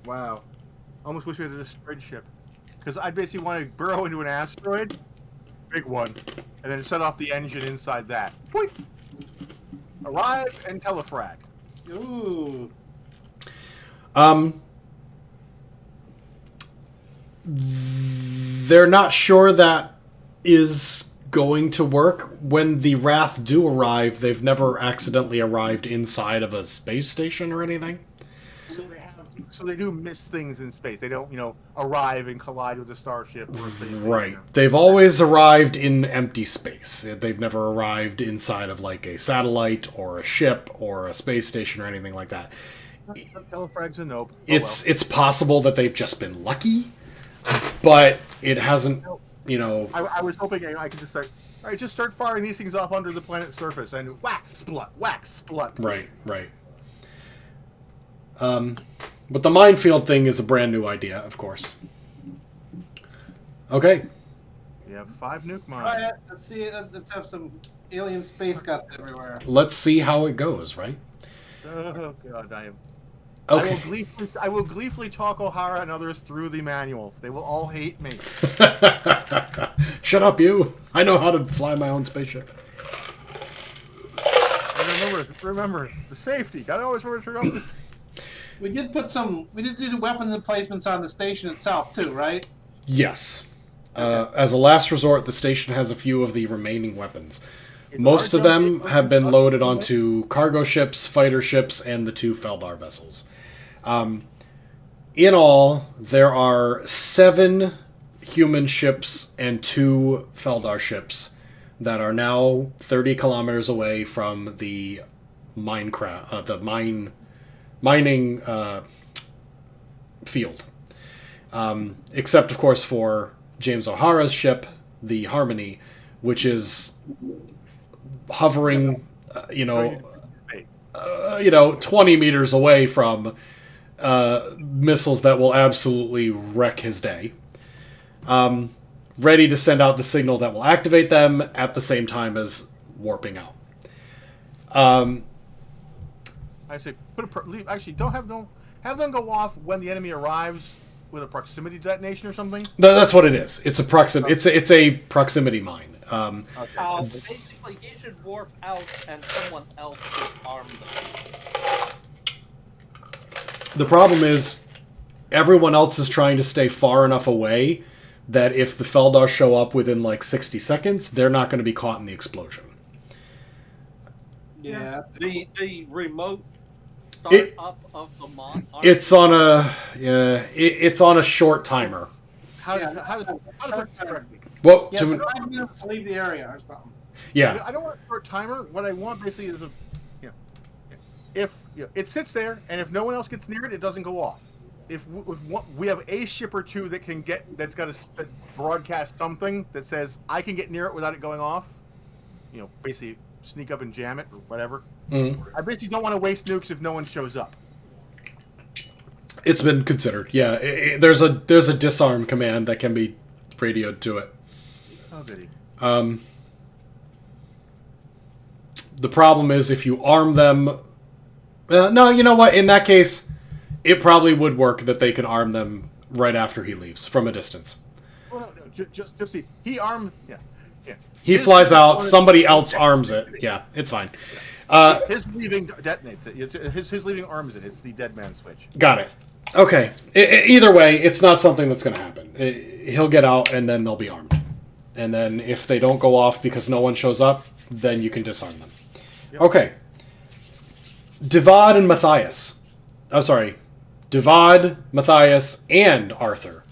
Wow. Almost wish we had a destroyed ship. Because I basically want to burrow into an asteroid, big one, and then set off the engine inside that. Boink! Arrive and telefrag. Ooh. They're not sure that is going to work. When the Wrath do arrive, they've never accidentally arrived inside of a space station or anything. So they do miss things in space. They don't, arrive and collide with a starship or a space station. Right. They've always arrived in empty space. They've never arrived inside of like a satellite or a ship or a space station or anything like that. Telefrag's a nope. It's possible that they've just been lucky, but it hasn't, I was hoping I could just start All right, just start firing these things off under the planet's surface and whack, splut, whack, splut. Right, right. But the minefield thing is a brand new idea, of course. Okay. You have 5 nuke Try mines. it. Let's see. Let's have some alien space guts everywhere. Let's see how it goes, right? Oh god, I am. Okay. I will gleefully talk O'Hara and others through the manual. They will all hate me. Shut up, you. I know how to fly my own spaceship. And remember the safety. Gotta always remember to turn off the. We did do weapons emplacements on the station itself too, right? Yes. As a last resort, the station has a few of the remaining weapons. Most of them have been loaded onto cargo ships, fighter ships, and the 2 Feldar vessels. In all, there are 7 human ships and 2 Feldar ships that are now 30 kilometers away from the mining field. Except, of course, for James O'Hara's ship, the Harmony, which is hovering, 20 meters away from missiles that will absolutely wreck his day. Ready to send out the signal that will activate them at the same time as warping out. I say actually don't have them go off when the enemy arrives with a proximity detonation or something. No, that's what it is. It's a It's a proximity mine. Basically, he should warp out, and someone else should arm them. The problem is, everyone else is trying to stay far enough away that if the Feldar show up within like 60 seconds, they're not going to be caught in the explosion. Yeah. The remote start up of the mon. It's on it's on a short timer. How to put it correctly? Well, Yeah, so 5 minutes to leave the area or something. yeah, I don't want a short timer. What I want basically is if it sits there and if no one else gets near it, it doesn't go off. If we have a ship or 2 that's got to broadcast something that says I can get near it without it going off, basically sneak up and jam it or whatever. I basically don't want to waste nukes if no one shows up. it's been considered. Yeah, there's a disarm command that can be radioed to it. Oh, goody. The problem is if you arm them. No, you know what? In that case, it probably would work that they can arm them right after he leaves from a distance. Well, no, just see. He armed. Yeah. He flies out. Somebody else arms it. Yeah, it's fine. His leaving detonates it. His leaving arms it. It's the dead man switch. Got it. Okay. Either way, it's not something that's going to happen. He'll get out, and then they'll be armed. And then if they don't go off because no one shows up, then you can disarm them. Yep. Okay. Devad and Matthias. I'm sorry. Devad, Matthias, and Arthur.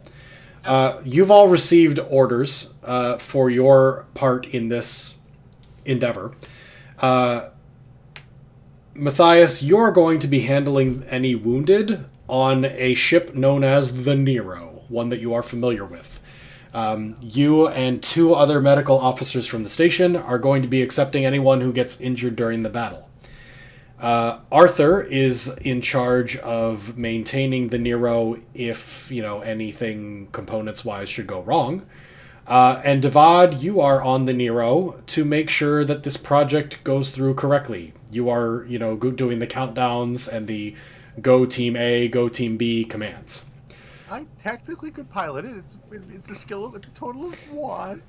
You've all received orders for your part in this endeavor. Matthias, you're going to be handling any wounded on a ship known as the Nero, one that you are familiar with. You and 2 other medical officers from the station are going to be accepting anyone who gets injured during the battle. Arthur is in charge of maintaining the Nero if, anything components-wise should go wrong. And Devad, you are on the Nero to make sure that this project goes through correctly. You are, doing the countdowns and the go Team A, go Team B commands. I technically could pilot it. It's a skill of a total of 1.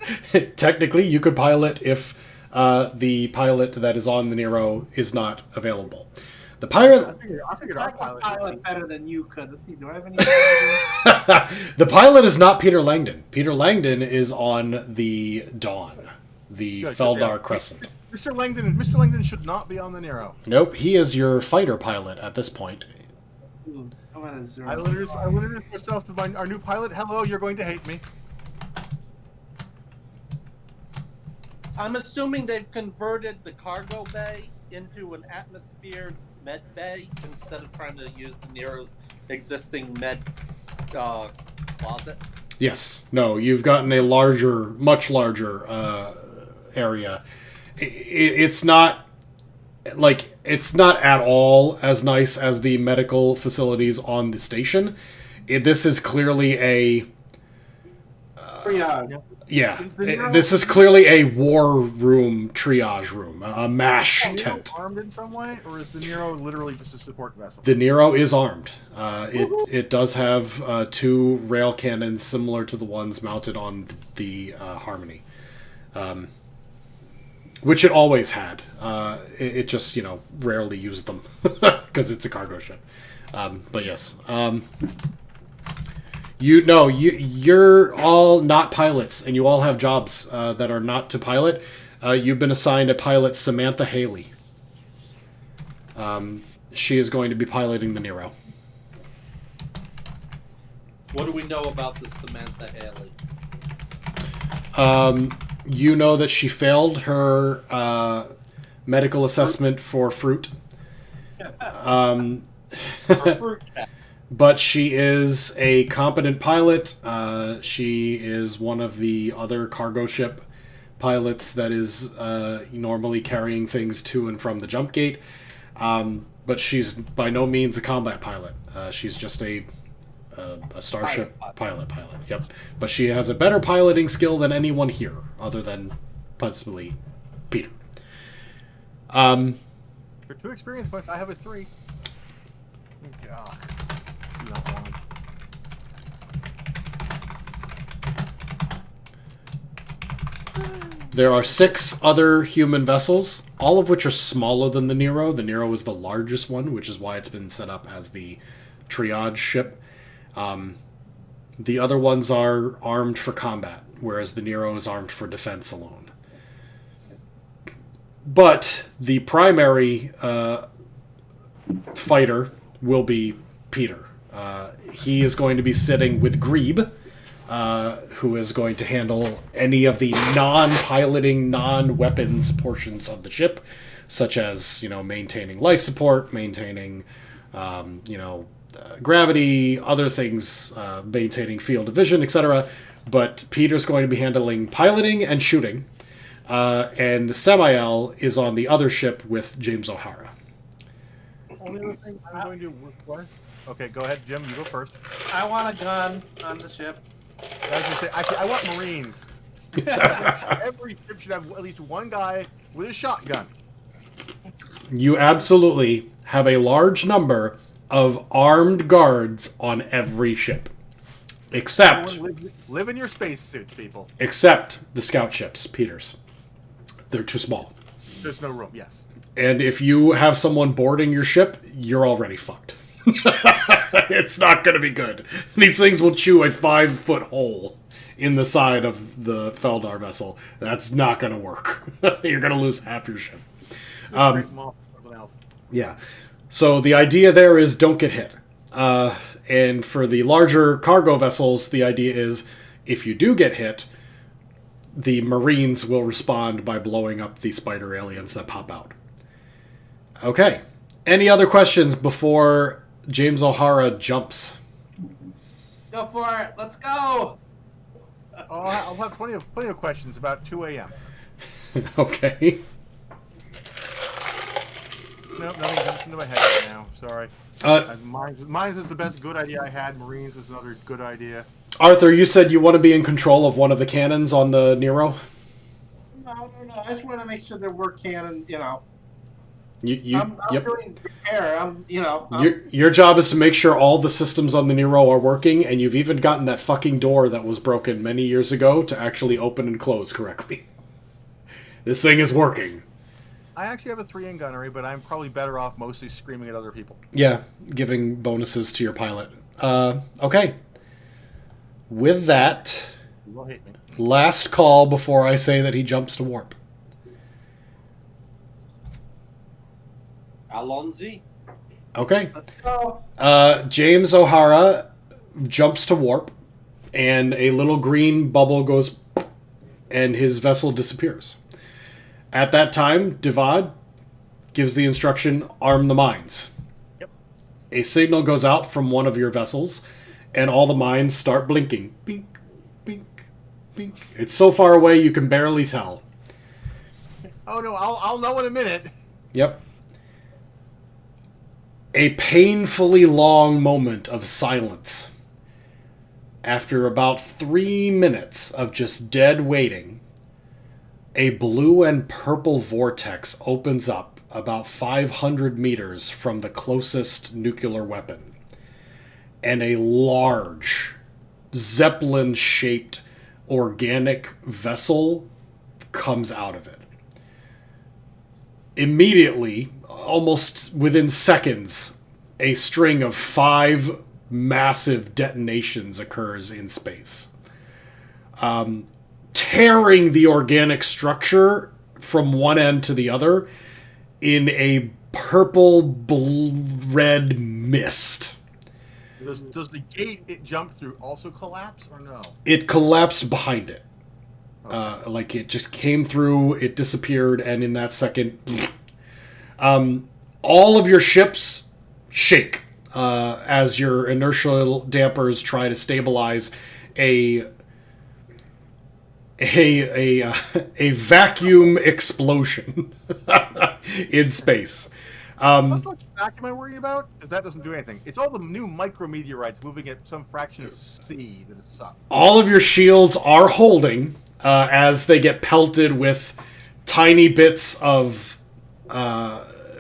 Technically, you could pilot if the pilot that is on the Nero is not available. The pilot... I figured I our can pilot pilot better than you could. Let's see. Do I have any? The pilot is not Peter Langdon. Peter Langdon is on the Dawn, the Good, Feldar yeah. Crescent. Mr. Langdon should not be on the Nero. Nope, he is your fighter pilot at this point. Ooh, I'm at a 0. I will introduce myself to our new pilot. Hello, you're going to hate me. I'm assuming they've converted the cargo bay into an atmosphere med bay instead of trying to use the Nero's existing med closet. Yes. No, you've gotten a much larger area, it's not like it's not at all as nice as the medical facilities on the station. This is clearly a yeah. This is clearly a war room, triage room, a MASH Is the Nero tent. armed in some way, or is the Nero literally just a support vessel? The Nero is armed. It does have 2 rail cannons similar to the ones mounted on the Harmony, which it always had. It just rarely used them because it's a cargo ship. But yes, you're all not pilots, and you all have jobs that are not to pilot. You've been assigned a pilot, Samantha Haley. She is going to be piloting the Nero. What do we know about the Samantha Haley? You know that she failed her medical assessment for fruit. Her fruit cat. But she is a competent pilot. She is one of the other cargo ship pilots that is normally carrying things to and from the jump gate. But she's by no means a combat pilot. She's just a starship pilot. Yep. But she has a better piloting skill than anyone here, other than possibly Peter. For 2 experience points, I have a 3. God. You don't want it. There are 6 other human vessels, all of which are smaller than the Nero. The Nero is the largest one, which is why it's been set up as the triage ship. The other ones are armed for combat, whereas the Nero is armed for defense alone. But the primary fighter will be Peter. He is going to be sitting with Grebe, who is going to handle any of the non-piloting, non-weapons portions of the ship, such as, maintaining life support, maintaining, gravity, other things, maintaining field of vision, etc. But Peter's going to be handling piloting and shooting, and Samael is on the other ship with James O'Hara. Only other thing I'm going to request. Okay, go ahead, Jim. You go first. I want a gun on the ship. I was going to say, actually, I want Marines. Every ship should have at least one guy with a shotgun. You absolutely have a large number of armed guards on every ship. Except Live in your spacesuits, people. except the scout ships, Peter's. They're too small. There's no room, yes. And if you have someone boarding your ship, you're already fucked. It's not going to be good. These things will chew a 5-foot hole in the side of the Feldar vessel. That's not going to work. You're going to lose half your ship. Break them off with something else. Yeah. So the idea there is don't get hit. And for the larger cargo vessels, the idea is if you do get hit, the Marines will respond by blowing up the spider aliens that pop out. Okay. Any other questions before James O'Hara jumps? Go for it. Let's go. Oh, I'll have plenty of questions about 2 a.m. Okay. Nope, nothing jumps into my head right now. Sorry. Mine is the best good idea I had. Marines was another good idea. Arthur, you said you want to be in control of one of the cannons on the Nero? No. I just want to make sure there were cannon, I'm I'm doing repair. Your job is to make sure all the systems on the Nero are working, and you've even gotten that fucking door that was broken many years ago to actually open and close correctly. This thing is working. I actually have a 3-in gunnery, but I'm probably better off mostly screaming at other people. Yeah, giving bonuses to your pilot. Okay. With that, You will hate me. last call before I say that he jumps to warp. Alonzi? Okay. let's go. James O'Hara jumps to warp, and a little green bubble goes, and his vessel disappears. At that time, Divad gives the instruction, arm the mines. Yep. A signal goes out from one of your vessels, and all the mines start blinking. Bink, bink, bink. It's so far away you can barely tell. Oh no, I'll know in a minute. Yep. A painfully long moment of silence. After about 3 minutes of just dead waiting, a blue and purple vortex opens up about 500 meters from the closest nuclear weapon, and a large, Zeppelin-shaped organic vessel comes out of it. Immediately, almost within seconds, a string of 5 massive detonations occurs in space, tearing the organic structure from one end to the other in a purple-red mist. Does the gate it jumped through also collapse or no? It collapsed behind it. Like it just came through, it disappeared, and in that second, all of your ships shake as your inertial dampers try to stabilize a vacuum explosion in space. How much vacuum am I worried about? Because that doesn't do anything. It's all the new micrometeorites moving at some fraction of c that it sucks. All of your shields are holding as they get pelted with tiny bits of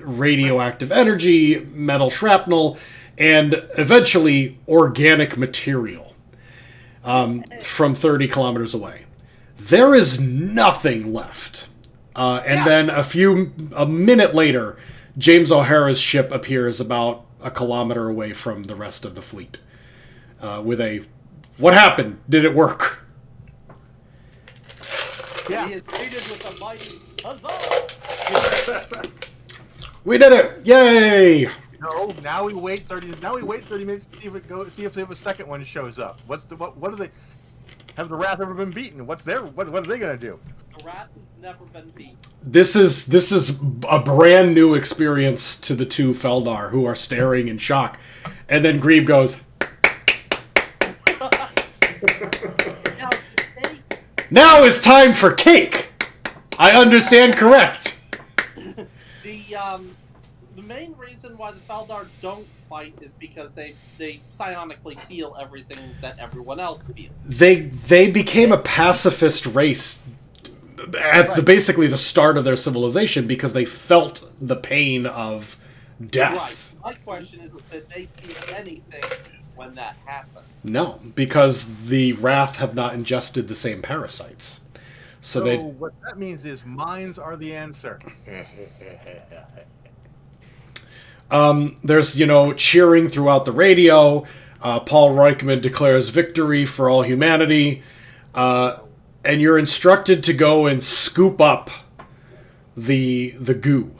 radioactive energy, metal shrapnel, and eventually organic material from 30 kilometers away. There is nothing left. Then a minute later, James O'Hara's ship appears about a kilometer away from the rest of the fleet with a, "What happened? Did it work?" Yeah. He is greeted with a mighty huzzah! We did it! Yay! No, now we wait 30. Now we wait 30 minutes to see if a second one shows up. What do they? Have the Wrath ever been beaten? What are they gonna do? The Wrath has never been beat. This is a brand new experience to the two Feldar, who are staring in shock. And then Grebe goes, Now, "Now is time for cake! I understand correct." the main reason why the Feldar don't fight is because they psionically feel everything that everyone else feels. They became a pacifist race at basically the start of their civilization because they felt the pain of death. Right. My question is, did they feel anything when that happened? No, because the Wrath have not ingested the same parasites. So what that means is mines are the answer. there's, cheering throughout the radio. Paul Reichman declares victory for all humanity. And you're instructed to go and scoop up the goo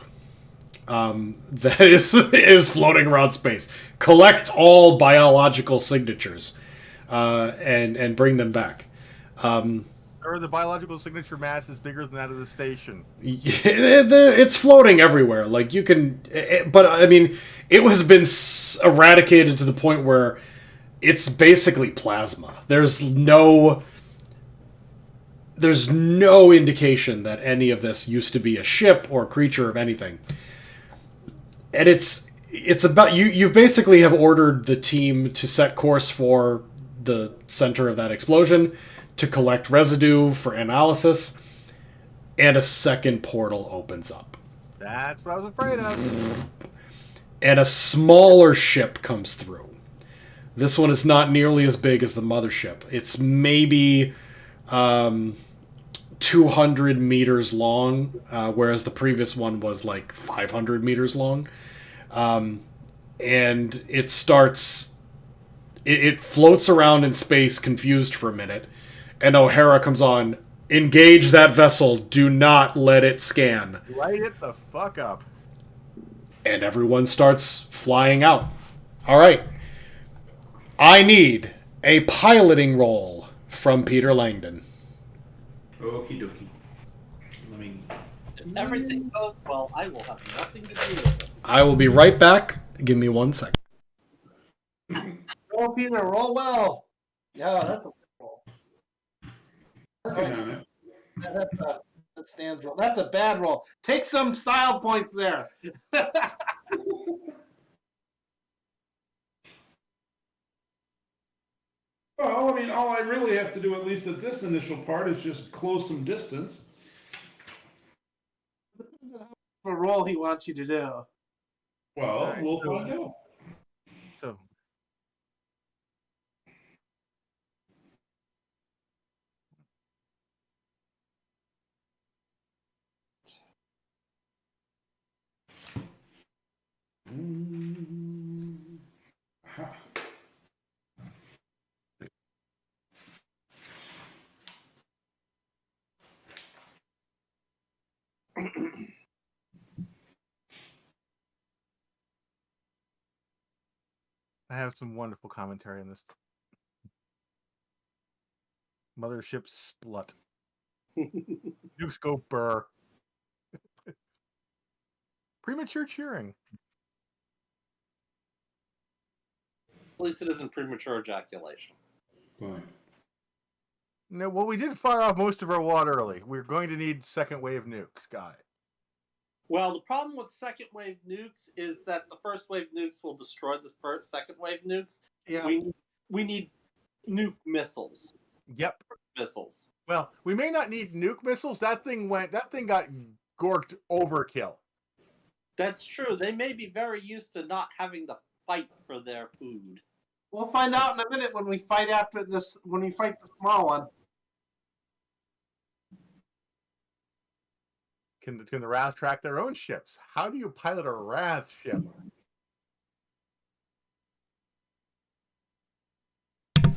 that is floating around space. Collect all biological signatures and bring them back. Or the biological signature mass is bigger than that of the station. It's floating everywhere. Like you can, but I mean, it has been eradicated to the point where it's basically plasma. There's no indication that any of this used to be a ship or a creature of anything. And it's about you basically have ordered the team to set course for the center of that explosion, to collect residue for analysis, and a second portal opens up. That's what I was afraid of. And a smaller ship comes through. This one is not nearly as big as the mothership. It's maybe 200 meters long, whereas the previous one was like 500 meters long. And it floats around in space confused for a minute. And O'Hara comes on, "Engage that vessel. Do not let it scan." Light it the fuck up. And everyone starts flying out. All right. I need a piloting roll from Peter Langdon. Okie dokie. Let me. If everything goes well, I will have nothing to do with this. I will be right back. Give me 1 second. Roll, Peter, roll well. Yeah, that's a roll. Working on it. That's That stands roll. That's a bad roll. Take some style points there. Well, I mean, all I really have to do, at least at this initial part, is just close some distance. Depends on how much of a roll he wants you to do. Well, Right, we'll so- find out. So I have some wonderful commentary on this. Mothership splut. Nukes go burr. Premature cheering. At least it isn't premature ejaculation. Fine. No, well, we did fire off most of our wad early. We're going to need second wave nukes. Got it. Well, the problem with second wave nukes is that the first wave nukes will destroy the second wave nukes. Yeah. We need nuke missiles. Yep. Missiles. Well, we may not need nuke missiles. That thing got gorked overkill. That's true. They may be very used to not having to fight for their food. We'll find out in a minute when we fight after this. When we fight the small one. Can the Wrath track their own ships? How do you pilot a Wrath ship?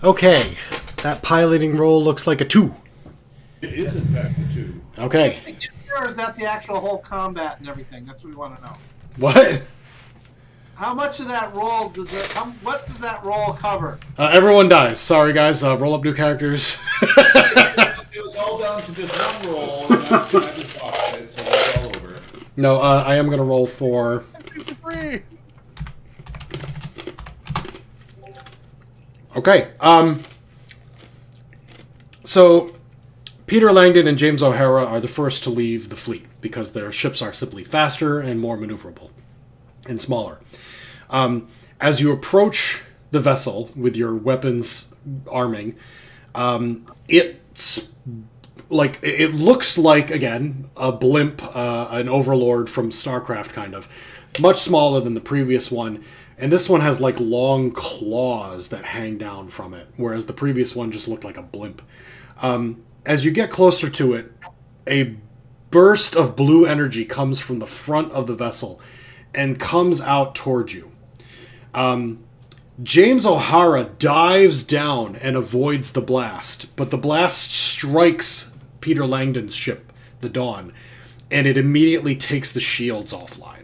Okay, that piloting roll looks like a 2. It is, in fact, a 2. Okay. Or is that the actual whole combat and everything? That's what we want to know. What? How much of that roll does it? What does that roll cover? Everyone dies. Sorry, guys. Roll up new characters. It was all down to just one roll, and I just botched it, so it's all over. No, I am going to roll for... 53. Okay. So, Peter Langdon and James O'Hara are the first to leave the fleet because their ships are simply faster and more maneuverable and smaller. As you approach the vessel with your weapons arming, it looks like, again, a blimp, an overlord from StarCraft, kind of. Much smaller than the previous one. And this one has, like, long claws that hang down from it, whereas the previous one just looked like a blimp. As you get closer to it, a burst of blue energy comes from the front of the vessel and comes out towards you. James O'Hara dives down and avoids the blast, but the blast strikes Peter Langdon's ship, the Dawn, and it immediately takes the shields offline.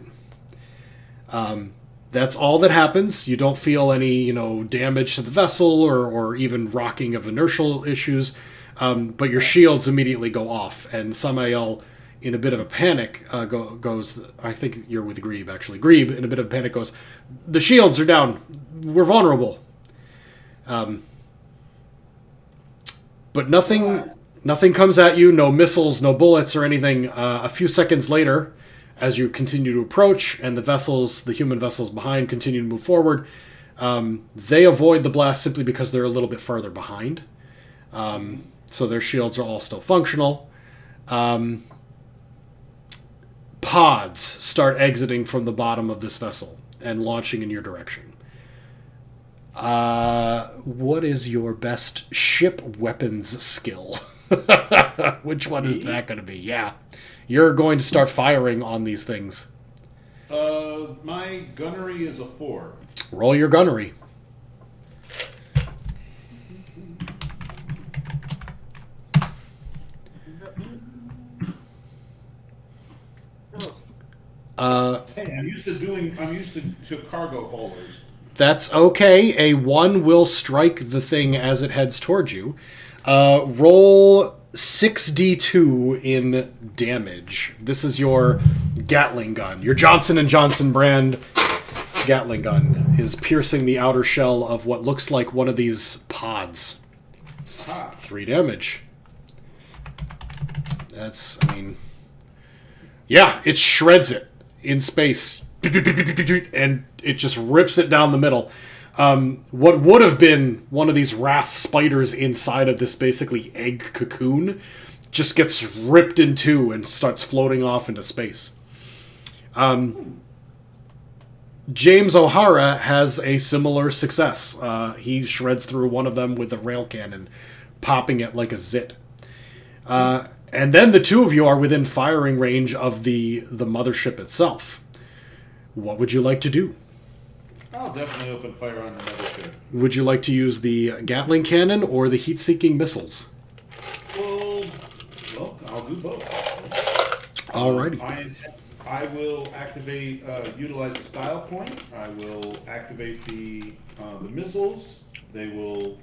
That's all that happens. You don't feel any, damage to the vessel or even rocking of inertial issues, but your shields immediately go off, and Samael, in a bit of a panic, goes, I think you're with Grebe, actually. Grebe, in a bit of a panic, goes, "The shields are down. We're vulnerable." But nothing comes at you, no missiles, no bullets or anything. A few seconds later, as you continue to approach, and the human vessels behind, continue to move forward, they avoid the blast simply because they're a little bit further behind. So their shields are all still functional. Pods start exiting from the bottom of this vessel and launching in your direction. What is your best ship weapons skill? Which one is that going to be? Yeah. You're going to start firing on these things. My gunnery is a 4. Roll your gunnery. Hey, I'm used to cargo haulers. That's okay. A 1 will strike the thing as it heads towards you. Roll 6d2 in damage. This is your Gatling gun. Your Johnson & Johnson brand Gatling gun is piercing the outer shell of what looks like one of these pods. 3 damage. Yeah, it shreds it in space. And it just rips it down the middle. What would have been one of these wrath spiders inside of this basically egg cocoon just gets ripped in two and starts floating off into space. James O'Hara has a similar success. He shreds through one of them with a rail cannon, popping it like a zit. And then the two of you are within firing range of the mothership itself. What would you like to do? I'll definitely open fire on the mothership. Would you like to use the Gatling cannon or the heat-seeking missiles? Well, I'll do both. Alrighty. I will activate, utilize the style point. I will activate the missiles. They will,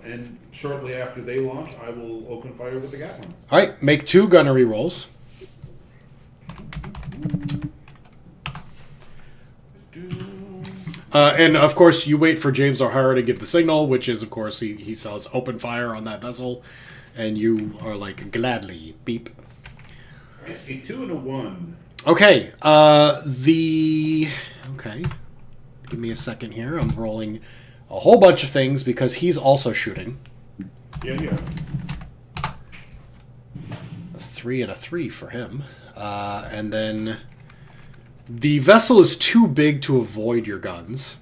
and shortly after they launch, I will open fire with the Gatling. Alright, make 2 gunnery rolls. And of course, you wait for James O'Hara to give the signal, which is, of course, he says open fire on that vessel, and you are like, gladly, beep. A 2 and a 1. Okay, okay. Give me a second here. I'm rolling a whole bunch of things because he's also shooting. Yeah. A 3 and a 3 for him. And then the vessel is too big to avoid your guns.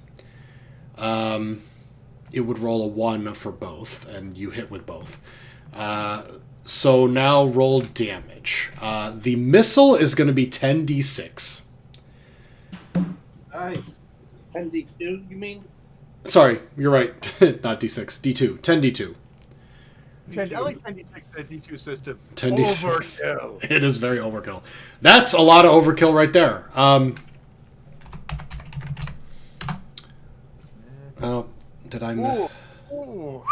It would roll a 1 for both, and you hit with both. So now roll damage. The missile is going to be 10d6. Nice. 10d2, you mean? Sorry, you're right. Not d6. d2. 10d2. I like 10d6 that D2 system. 10d6. Overkill. It is very overkill. That's a lot of overkill right there. Oh, did I miss? Ooh.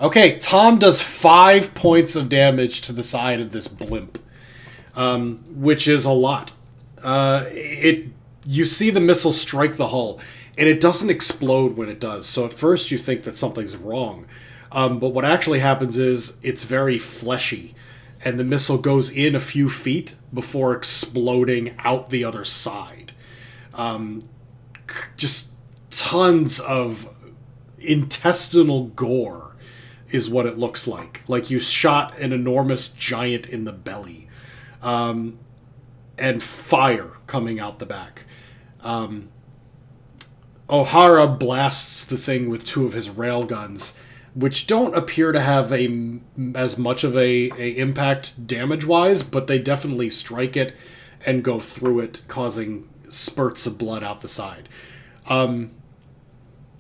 Okay, Tom does 5 points of damage to the side of this blimp, which is a lot. You see the missile strike the hull, and it doesn't explode when it does. So at first you think that something's wrong, but what actually happens is it's very fleshy, and the missile goes in a few feet before exploding out the other side. Just tons of intestinal gore is what it looks like. Like you shot an enormous giant in the belly. And fire coming out the back. O'Hara blasts the thing with 2 of his rail guns, which don't appear to have as much of a impact damage-wise, but they definitely strike it and go through it, causing spurts of blood out the side.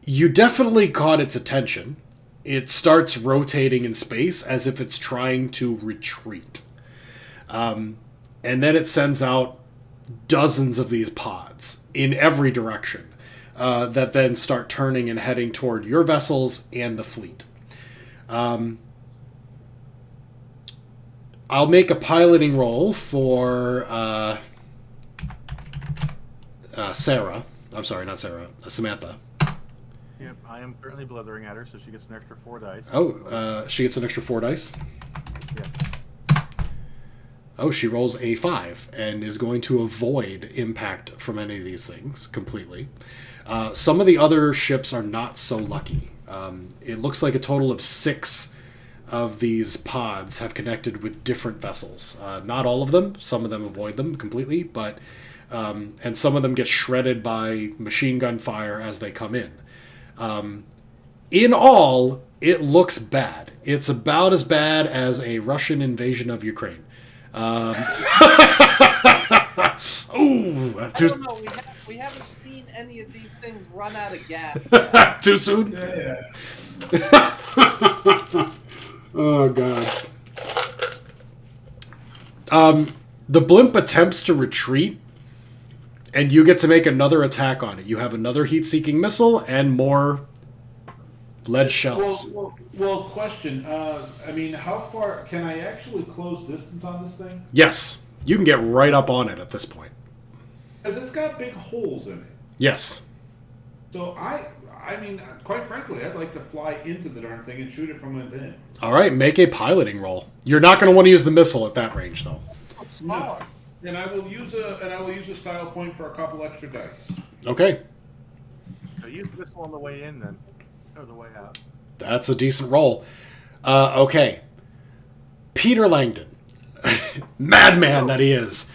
You definitely caught its attention. It starts rotating in space as if it's trying to retreat. And then it sends out dozens of these pods in every direction that then start turning and heading toward your vessels and the fleet. I'll make a piloting roll for Sarah. I'm sorry, not Sarah. Samantha. Yep, I am currently blithering at her, so she gets an extra 4 dice. Oh, she gets an extra 4 dice. Yes. Oh, she rolls a 5 and is going to avoid impact from any of these things completely. Some of the other ships are not so lucky. It looks like a total of 6 of these pods have connected with different vessels. Not all of them. Some of them avoid them completely, but and some of them get shredded by machine gun fire as they come in. In all, it looks bad. It's about as bad as a Russian invasion of Ukraine. Ooh, I don't know. We haven't seen any of these things run out of gas yet. Too soon? Yeah. Oh, God. The blimp attempts to retreat, and you get to make another attack on it. You have another heat-seeking missile and more lead shells. Well, question. I mean, how far can I actually close distance on this thing? Yes, you can get right up on it at this point. Because it's got big holes in it. Yes. So I mean, quite frankly, I'd like to fly into the darn thing and shoot it from within. All right, make a piloting roll. You're not going to want to use the missile at that range, though. Smaller. And I will use a style point for a couple extra dice. Okay, So use this on the way in then, or the way out. that's a decent roll. Okay, Peter Langdon, madman that he is,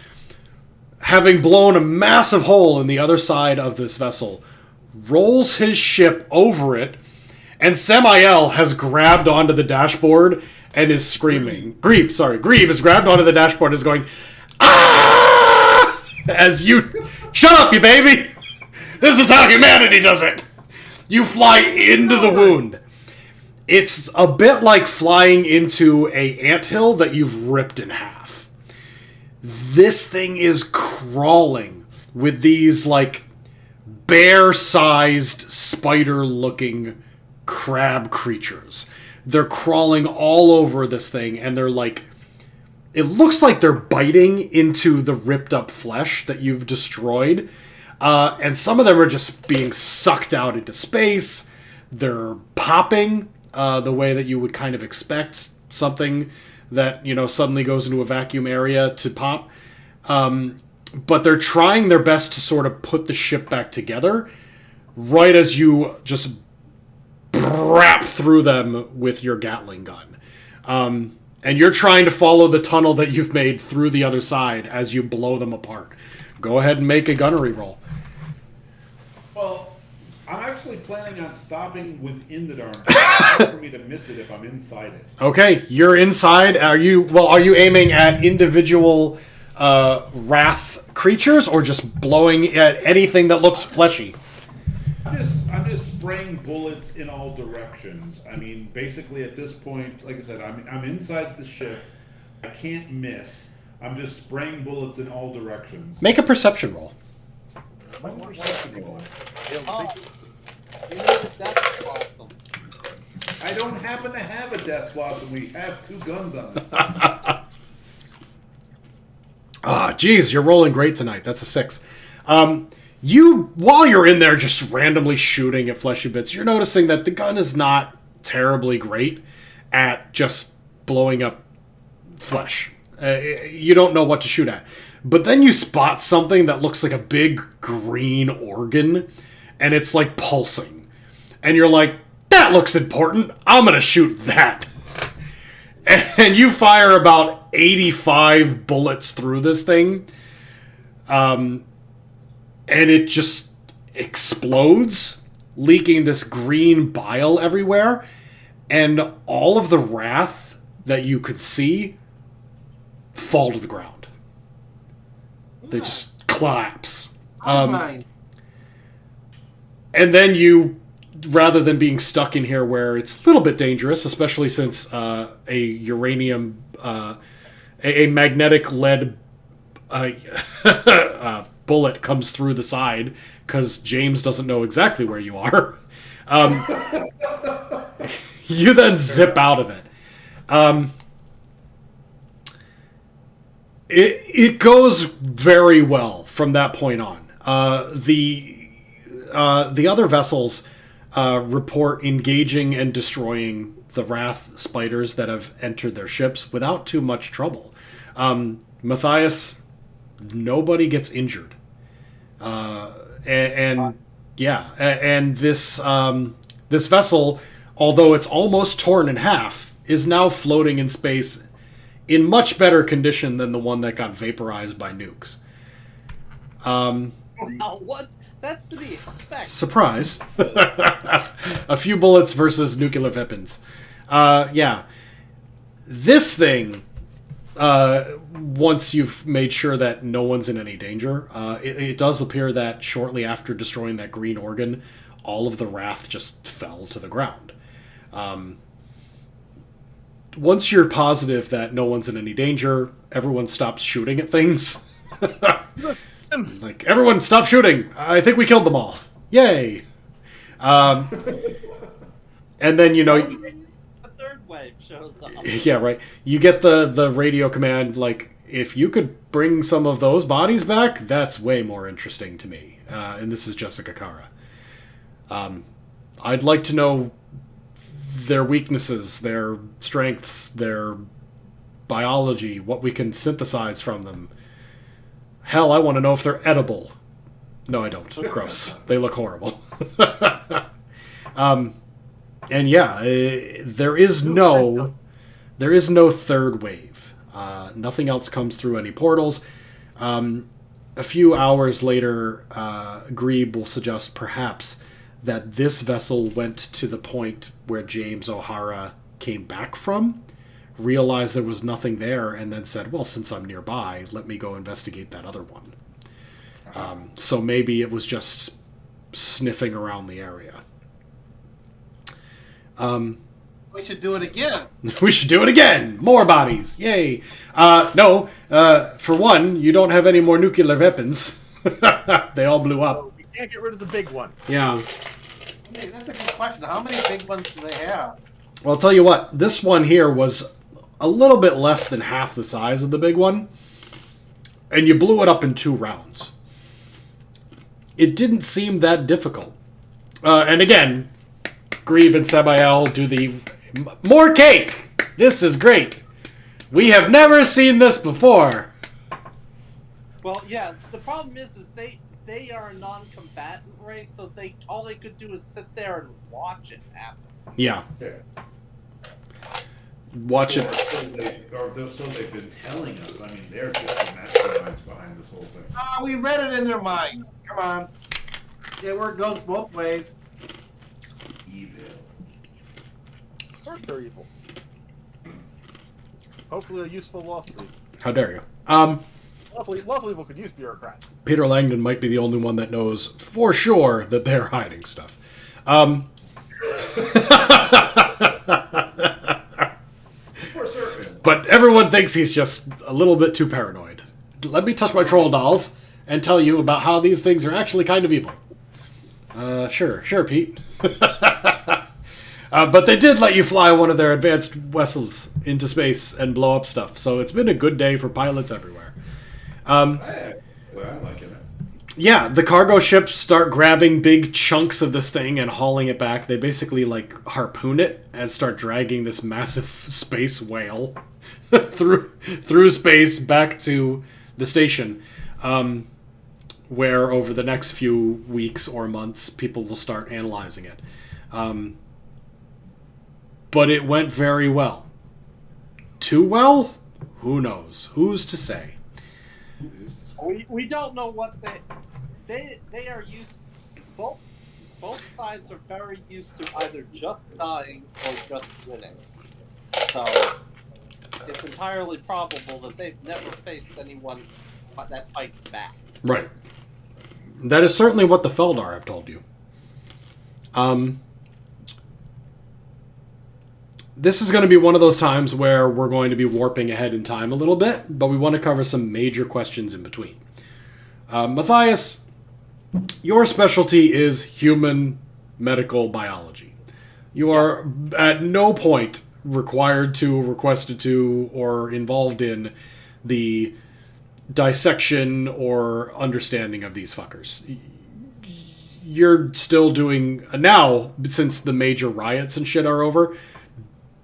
having blown a massive hole in the other side of this vessel, rolls his ship over it, and Samael has grabbed onto the dashboard and is screaming. Grebe has grabbed onto the dashboard and is going, ah! As you, shut up, you baby! This is how humanity does it! You fly into the wound. It's a bit like flying into a anthill that you've ripped in half. This thing is crawling with these, like, bear-sized, spider-looking crab creatures. They're crawling all over this thing, and they're like... It looks like they're biting into the ripped-up flesh that you've destroyed. And some of them are just being sucked out into space. They're popping the way that you would kind of expect something that, suddenly goes into a vacuum area to pop. But they're trying their best to sort of put the ship back together right as you just brap through them with your Gatling gun. And you're trying to follow the tunnel that you've made through the other side as you blow them apart. Go ahead and make a gunnery roll. Well, I'm actually planning on stopping within the darn thing. It's hard for me to miss it if I'm inside it. Okay, you're inside. Are you aiming at individual wrath creatures or just blowing at anything that looks fleshy? I'm just spraying bullets in all directions. I mean, basically at this point, like I said, I'm inside the ship. I can't miss. I'm just spraying bullets in all directions. Make a perception roll. One perception roll. Oh, you made a death blossom. I don't happen to have a death blossom. We have 2 guns on this thing. Geez, you're rolling great tonight. That's a 6. While you're in there just randomly shooting at fleshy bits, you're noticing that the gun is not terribly great at just blowing up flesh. You don't know what to shoot at. But then you spot something that looks like a big green organ, and it's like pulsing. And you're like, that looks important. I'm going to shoot that. And you fire about 85 bullets through this thing. And it just explodes, leaking this green bile everywhere. And all of the wrath that you could see fall to the ground. They just collapse. Mine. And then you, rather than being stuck in here where it's a little bit dangerous, especially since a uranium, a magnetic lead bullet comes through the side, because James doesn't know exactly where you are, you then zip out of it. It goes very well from that point on. The other vessels report engaging and destroying the Wrath spiders that have entered their ships without too much trouble. Matthias, nobody gets injured. And this vessel, although it's almost torn in half, is now floating in space in much better condition than the one that got vaporized by nukes. Wow, what? That's to be expected. Surprise. A few bullets versus nuclear weapons. This thing, once you've made sure that no one's in any danger, it does appear that shortly after destroying that green organ, all of the Wrath just fell to the ground. Once you're positive that no one's in any danger, everyone stops shooting at things. It's like, everyone stop shooting! I think we killed them all. Yay! And then, A third wave shows up. yeah, right. You get the radio command, like, if you could bring some of those bodies back, that's way more interesting to me. And this is Jessica Kara. I'd like to know their weaknesses, their strengths, their biology, what we can synthesize from them. Hell, I want to know if they're edible. No, I don't. Gross. They look horrible. And yeah, there is no third wave. Nothing else comes through any portals. A few hours later, Grebe will suggest perhaps that this vessel went to the point where James O'Hara came back from, realized there was nothing there, and then said, well, since I'm nearby, let me go investigate that other one. So maybe it was just sniffing around the area. We should do it again. We should do it again! More bodies! Yay! No, for one, you don't have any more nuclear weapons. They all blew up. So we can't get rid of the big one. Yeah. Hey, that's a good question. How many big ones do they have? Well, I'll tell you what, this one here was a little bit less than half the size of the big one, and you blew it up in 2 rounds. It didn't seem that difficult. And again, Grebe and Semael do the more cake! This is great! We have never seen this before! Well, yeah. The problem is they are a non-combatant race, so all they could do is sit there and watch it happen. Yeah. Yeah. Watch it. Or so they've been telling us. I mean, they're just the masterminds behind this whole thing. We read it in their minds. Come on. Yeah, where it goes both ways. Evil. Of course they're evil. Hopefully a useful lawful evil. How dare you? Lawful evil could use bureaucrats. Peter Langdon might be the only one that knows for sure that they're hiding stuff. For certain. But everyone thinks he's just a little bit too paranoid. Let me touch my troll dolls and tell you about how these things are actually kind of evil. Sure, Pete. But they did let you fly one of their advanced vessels into space and blow up stuff, so it's been a good day for pilots everywhere. I like it. Yeah, the cargo ships start grabbing big chunks of this thing and hauling it back. They basically, harpoon it and start dragging this massive space whale through space back to the station, where over the next few weeks or months, people will start analyzing it. But it went very well. Too well? Who knows? Who's to say? We don't know what they are used. Both sides are very used to either just dying or just winning. So it's entirely probable that they've never faced anyone that fights back. Right. That is certainly what the Feldar have told you. This is going to be one of those times where we're going to be warping ahead in time a little bit, but we want to cover some major questions in between. Matthias, your specialty is human medical biology. You are at no point required to, requested to, or involved in the dissection or understanding of these fuckers. You're still doing, now, since the major riots and shit are over,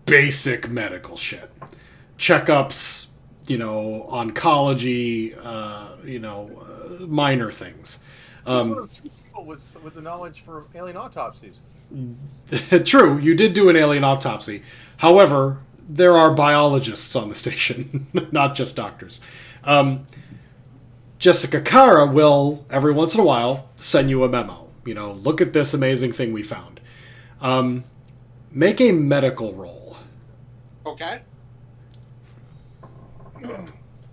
basic medical shit. Checkups, oncology, minor things. One of 2 people with the knowledge for alien autopsies. True, you did do an alien autopsy. However, there are biologists on the station, not just doctors. Jessica Kara will, every once in a while, send you a memo. Look at this amazing thing we found. Make a medical roll. Okay.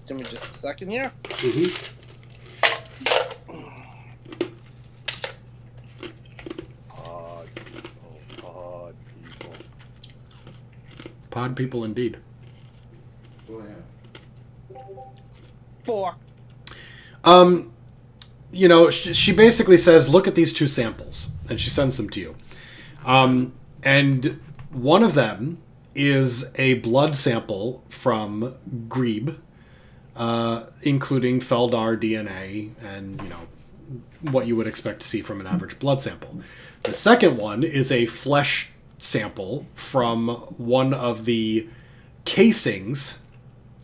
Give me just a second here. Mm-hmm. Pod people. Pod people indeed. Oh, yeah. 4. She basically says, look at these 2 samples, and she sends them to you. And one of them is a blood sample from Grebe, including Feldar DNA and, what you would expect to see from an average blood sample. The second one is a flesh sample from one of the casings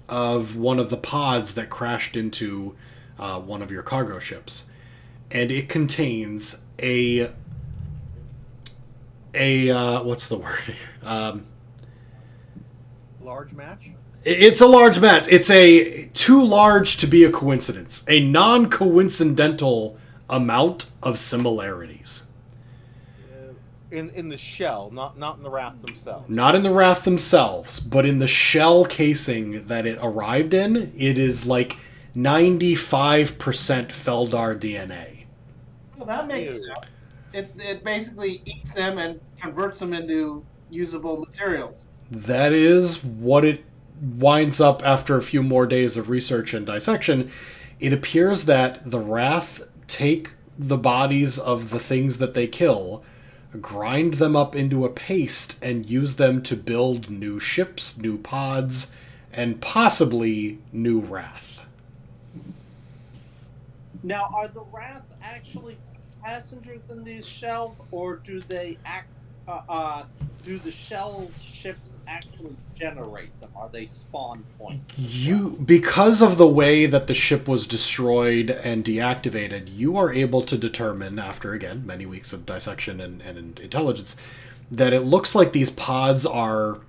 of one of the pods that crashed into one of your cargo ships. And it contains a what's the word? Large match? It's a large match. It's a too large to be a coincidence. A non-coincidental amount of similarities. In the shell, not in the Wrath themselves. Not in the Wrath themselves, but in the shell casing that it arrived in, it is like 95% Feldar DNA. Well, that makes Ew. sense. It basically eats them and converts them into usable materials. That is what it winds up after a few more days of research and dissection. It appears that the Wrath take the bodies of the things that they kill, grind them up into a paste, and use them to build new ships, new pods, and possibly new Wrath. Now, are the Wrath actually passengers in these shells, or do they do the shell ships actually generate them? Are they spawn points? Because of the way that the ship was destroyed and deactivated, you are able to determine, after again many weeks of dissection and intelligence, that it looks like these pods are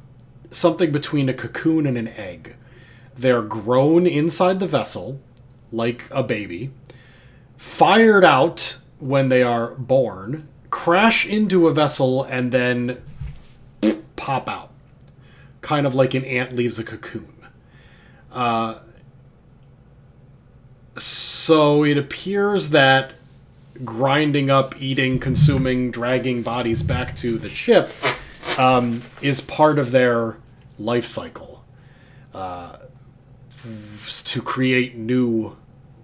something between a cocoon and an egg. They're grown inside the vessel like a baby, fired out when they are born, crash into a vessel, and then pop out. Kind of like an ant leaves a cocoon. So it appears that grinding up, eating, consuming, dragging bodies back to the ship is part of their life cycle. To create new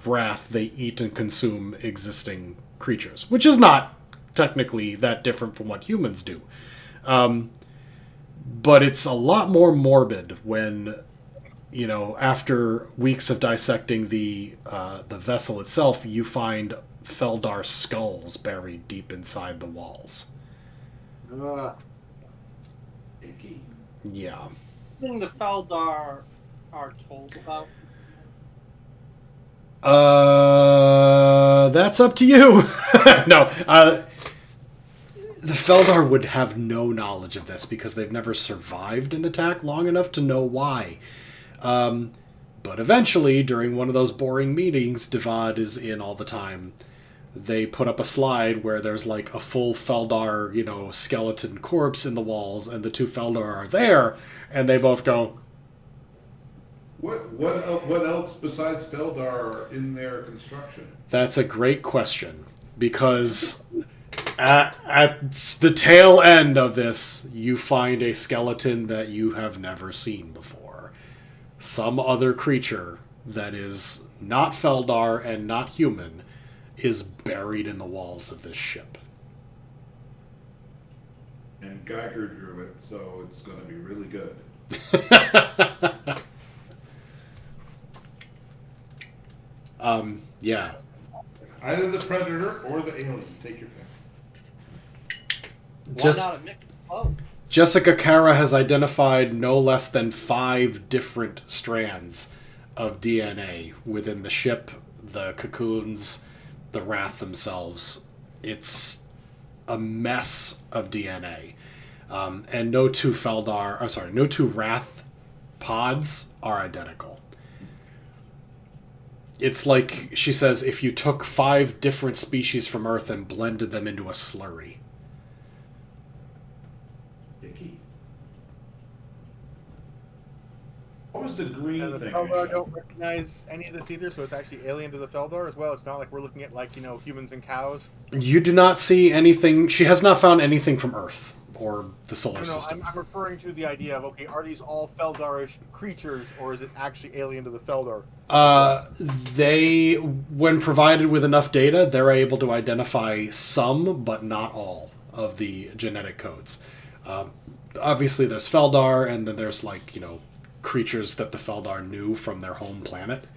Wrath, they eat and consume existing creatures, which is not technically that different from what humans do. But it's a lot more morbid when, after weeks of dissecting the vessel itself, you find Feldar skulls buried deep inside the walls. Icky. Yeah. Thing the Feldar are told about. That's up to you. No, the Feldar would have no knowledge of this because they've never survived an attack long enough to know why. But eventually, during one of those boring meetings Devad is in all the time, they put up a slide where there's like a full Feldar, skeleton corpse in the walls, and the two Feldar are there, and they both go, What else besides Feldar are in their construction? "That's a great question," because at the tail end of this, you find a skeleton that you have never seen before. Some other creature that is not Feldar and not human is buried in the walls of this ship. And Geiger drew it, so it's going to be really good. Yeah. Either the Predator or the Alien. Take your pick. Why not a mix of both? Jessica Kara has identified no less than 5 different strands of DNA within the ship, the cocoons, the Wrath themselves. It's a mess of DNA. And no two Wrath pods are identical. It's like, she says, if you took 5 different species from Earth and blended them into a slurry. Icky. What was the green And the thing? Feldar don't recognize any of this either, so it's actually alien to the Feldar as well. It's not like we're looking at humans and cows. You do not see anything. She has not found anything from Earth or the solar No, system. I'm referring to the idea of, okay, are these all Feldarish creatures, or is it actually alien to the Feldar? They, when provided with enough data, they're able to identify some, but not all, of the genetic codes. Obviously, there's Feldar, and then there's, creatures that the Feldar knew from their home planet.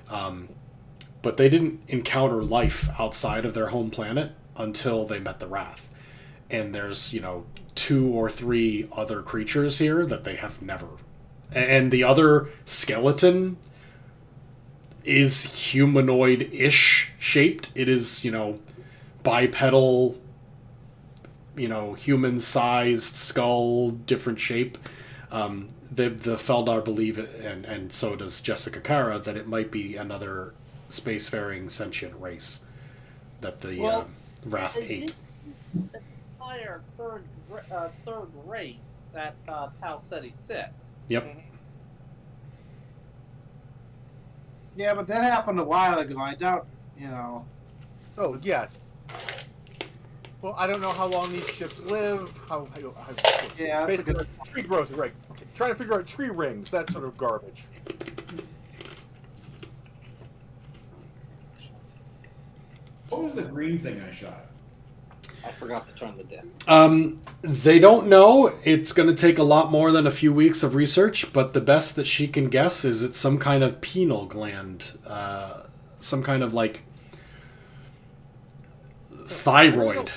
But they didn't encounter life outside of their home planet until they met the Wrath. and there's, 2 or 3 other creatures here that they have never. And the other skeleton is humanoid-ish shaped. It is, bipedal, human-sized skull, different shape. The Feldar believe it, and so does Jessica Kara, that it might be another spacefaring sentient race that the Wrath ate. Entire third race at Pal City 6. Yep. Yeah, but that happened a while ago. I doubt, Oh, yes. Well, I don't know how long these ships live. Yeah, that's a basically, good- tree growth, right? Okay. Trying to figure out tree rings, that sort of garbage. What was the green thing I shot? I forgot to turn the disc. They don't know. It's going to take a lot more than a few weeks of research, but the best that she can guess is it's some kind of pineal gland. Some kind of, thyroid.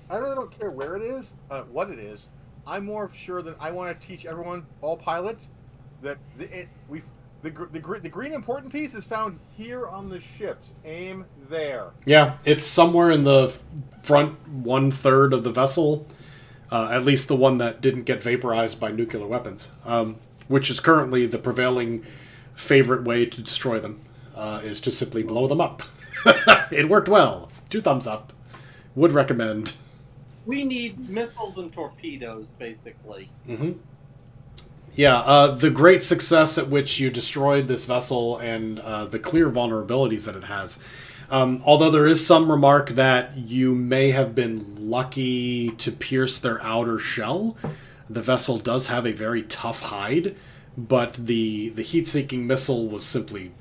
I really don't care where it is, what it is. I'm more sure that I want to teach everyone, all pilots, that the green important piece is found here on the ships. Aim there. Yeah, it's somewhere in the front 1/3 of the vessel. At least the one that didn't get vaporized by nuclear weapons, which is currently the prevailing favorite way to destroy them, is to simply blow them up. It worked well. 2 thumbs up. Would recommend. We need missiles and torpedoes, basically. Mm-hmm. Yeah, the great success at which you destroyed this vessel and the clear vulnerabilities that it has. Although there is some remark that you may have been lucky to pierce their outer shell. The vessel does have a very tough hide, but the heat-seeking missile was simply,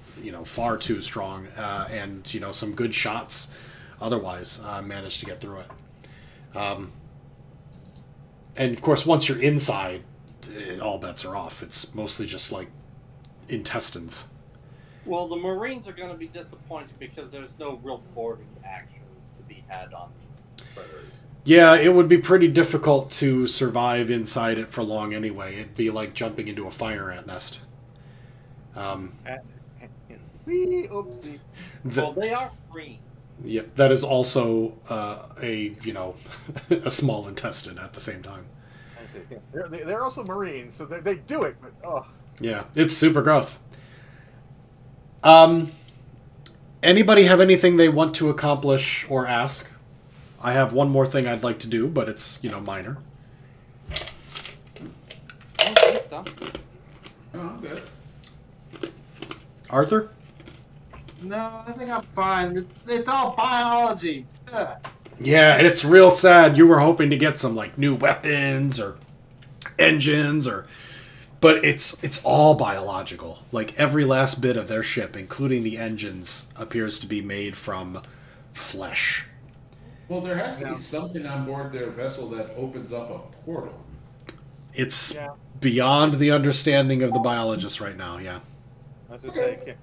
far too strong, and, some good shots otherwise managed to get through it. And, of course, once you're inside, all bets are off. It's mostly just, intestines. Well, the Marines are going to be disappointed because there's no real boarding actions to be had on these critters. Yeah, it would be pretty difficult to survive inside it for long anyway. It'd be like jumping into a fire ant nest. Oopsie. Well, they are Marines. Yeah, that is also a small intestine at the same time. I see. Yeah. They're also Marines, so they do it, but oh. Yeah, it's super growth. Anybody have anything they want to accomplish or ask? I have one more thing I'd like to do, but it's, minor. I don't think so. No, I'm good. Arthur? No, I think I'm fine. It's all biology. Ugh. Yeah, and it's real sad. You were hoping to get some, new weapons or engines but it's all biological. Every last bit of their ship, including the engines, appears to be made from flesh. Well, there has to be something on board their vessel that opens up a portal. It's beyond the understanding of the biologists right now, yeah. I was just saying,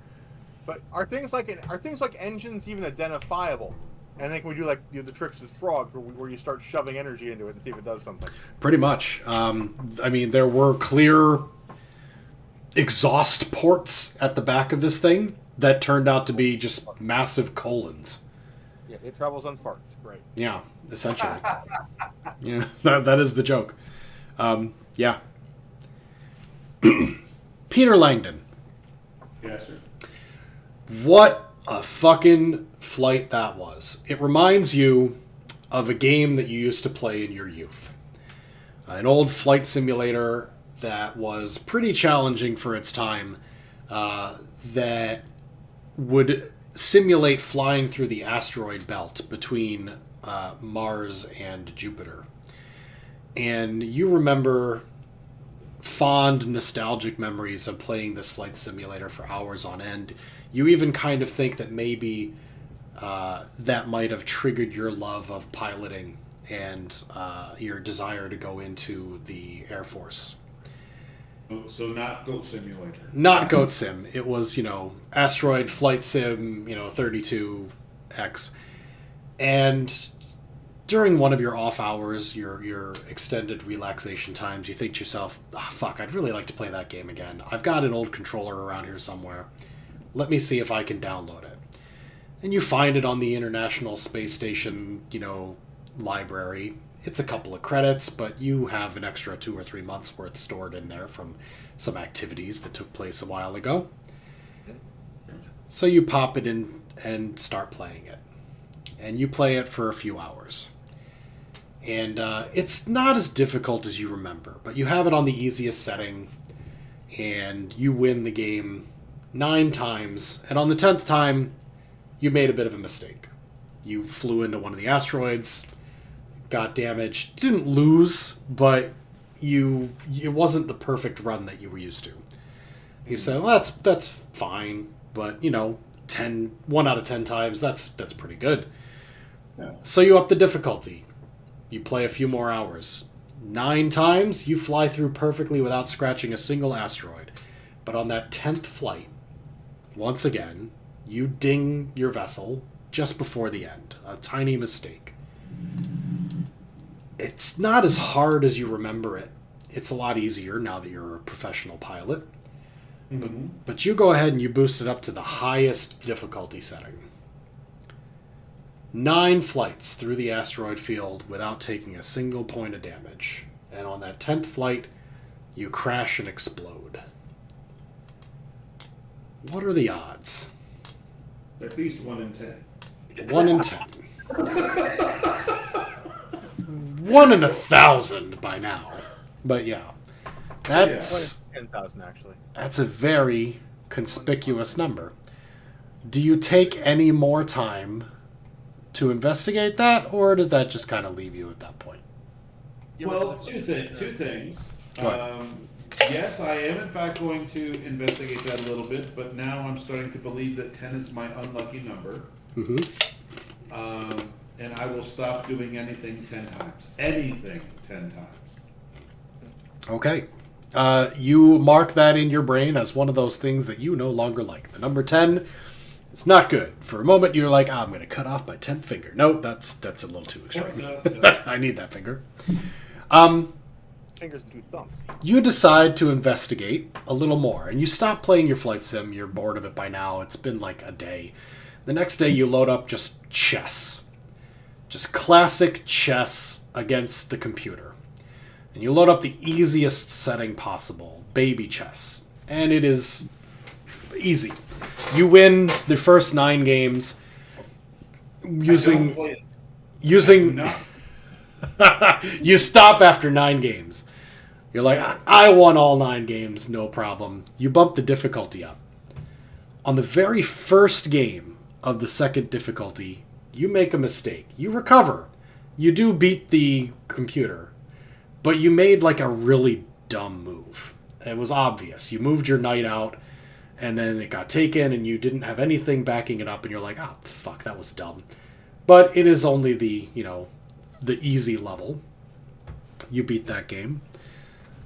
but are things like engines even identifiable? And then can we do the tricks with frogs where you start shoving energy into it and see if it does something? Pretty much. There were clear exhaust ports at the back of this thing that turned out to be just massive colons. Yeah, it travels on farts, right? Yeah, essentially. Yeah, that is the joke. Yeah. Peter Langdon. Yes, sir. What a fucking flight that was. It reminds you of a game that you used to play in your youth. An old flight simulator that was pretty challenging for its time, that would simulate flying through the asteroid belt between Mars and Jupiter. And you remember fond, nostalgic memories of playing this flight simulator for hours on end. You even kind of think that maybe that might have triggered your love of piloting and your desire to go into the Air Force. So not Goat Simulator. Not Goat Sim. It was, Asteroid Flight Sim, 32X. And during one of your off hours, your extended relaxation times, you think to yourself, fuck, I'd really like to play that game again. I've got an old controller around here somewhere. Let me see if I can download it. And you find it on the International Space Station, library. It's a couple of credits, but you have an extra 2 or 3 months worth stored in there from some activities that took place a while ago. So you pop it in and start playing it. And you play it for a few hours. And it's not as difficult as you remember, but you have it on the easiest setting, and you win the game 9 times, and on the 10th time, you made a bit of a mistake. You flew into one of the asteroids, got damaged, didn't lose, but it wasn't the perfect run that you were used to. You said, well, that's fine, but 1 out of 10 times, that's pretty good. Yeah. So you up the difficulty. You play a few more hours. 9 times, you fly through perfectly without scratching a single asteroid. But on that 10th flight, once again, you ding your vessel just before the end. A tiny mistake. It's not as hard as you remember it. It's a lot easier now that you're a professional pilot. Mm-hmm. But you go ahead and you boost it up to the highest difficulty setting. 9 flights through the asteroid field without taking a single point of damage. And on that 10th flight, you crash and explode. What are the odds? At least 1 in 10. 1 in 10. 1 in 1,000 by now. But yeah, that's 10,000 actually. that's a very conspicuous number. Do you take any more time to investigate that, or does that just kind of leave you at that point? Well, two things. Go ahead. Yes, I am in fact going to investigate that a little bit, but now I'm starting to believe that 10 is my unlucky number. Mm-hmm. And I will stop doing anything 10 times. Anything 10 times. Okay. You mark that in your brain as one of those things that you no longer like. The number 10 is not good. For a moment, you're like, I'm going to cut off my 10th finger. No, that's a little too extreme. I need that finger. Fingers and 2 thumbs. You decide to investigate a little more, and you stop playing your flight sim. You're bored of it by now. It's been like a day. The next day, you load up just chess. Just classic chess against the computer. And you load up the easiest setting possible, baby chess. And it is easy. You win the first 9 games using you stop after 9 games. You're like, I won all 9 games, no problem. You bump the difficulty up. On the very first game of the second difficulty, you make a mistake. You recover. You do beat the computer. But you made like a really dumb move. It was obvious. You moved your knight out, and then it got taken, and you didn't have anything backing it up, and you're like, oh, fuck, that was dumb. But it is only the easy level. You beat that game.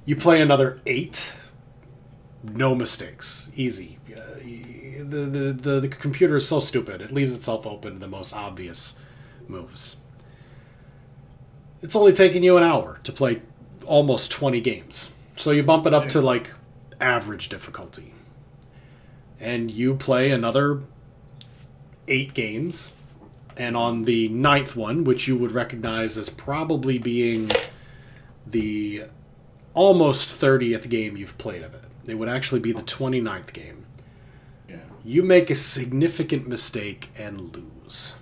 You play another 8. No mistakes. Easy. The computer is so stupid. It leaves itself open to the most obvious moves. It's only taken you an hour to play almost 20 games. So you bump it up to like average difficulty. And you play another 8 games. And on the 9th one, which you would recognize as probably being the almost 30th game you've played of it, it would actually be the 29th game. Yeah. You make a significant mistake and lose.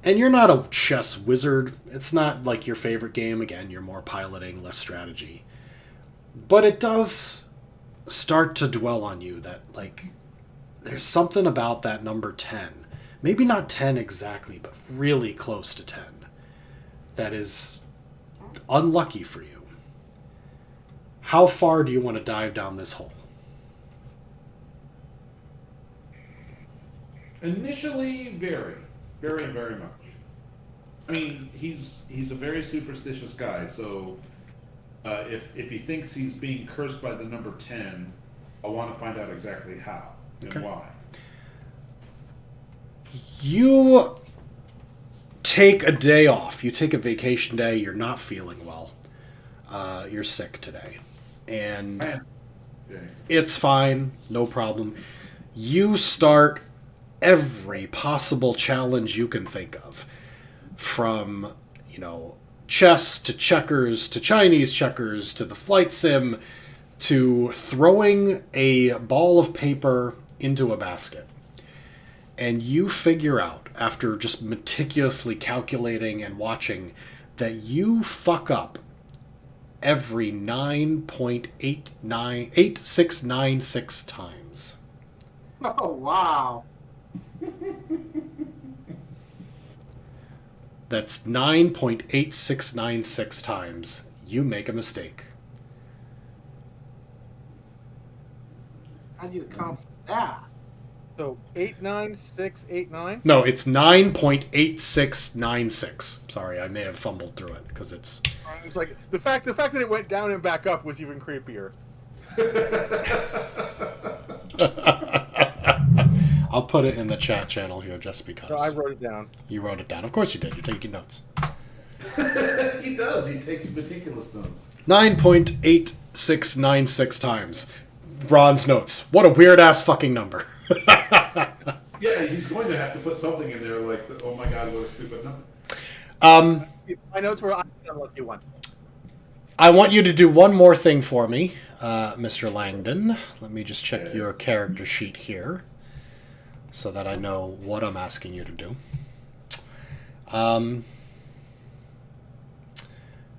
And you're not a chess wizard. It's not like your favorite game. Again, you're more piloting, less strategy. But it does start to dwell on you that, like, there's something about that number 10. Maybe not 10 exactly, but really close to 10. That is unlucky for you. How far do you want to dive down this hole? Initially, very, very much. I mean, he's a very superstitious guy, so if he thinks he's being cursed by the number 10, I want to find out exactly how and why. You take a day off. You take a vacation day. You're not feeling well. You're sick today. And Man. it's fine. No problem. You start every possible challenge you can think of. From, chess to checkers to Chinese checkers to the flight sim to throwing a ball of paper into a basket. And you figure out, after just meticulously calculating and watching, that you fuck up every 9.8696 times. Oh, wow. That's 9.8696 times you make a mistake. How do you account for that? So 89689. No, it's 9.8696. Sorry, I may have fumbled through it because it's. It's like the fact that it went down and back up was even creepier. I'll put it in the chat channel here just because. So I wrote it down. You wrote it down. Of course you did. You're taking notes. He does. He takes meticulous notes. 9.8696 times. Ron's notes. What a weird ass fucking number. Yeah, he's going to have to put something in there like, oh my god, what a stupid number. My notes were, I'm the lucky one. I want you to do one more thing for me, Mr. Langdon. Let me just check your character sheet here so that I know what I'm asking you to do.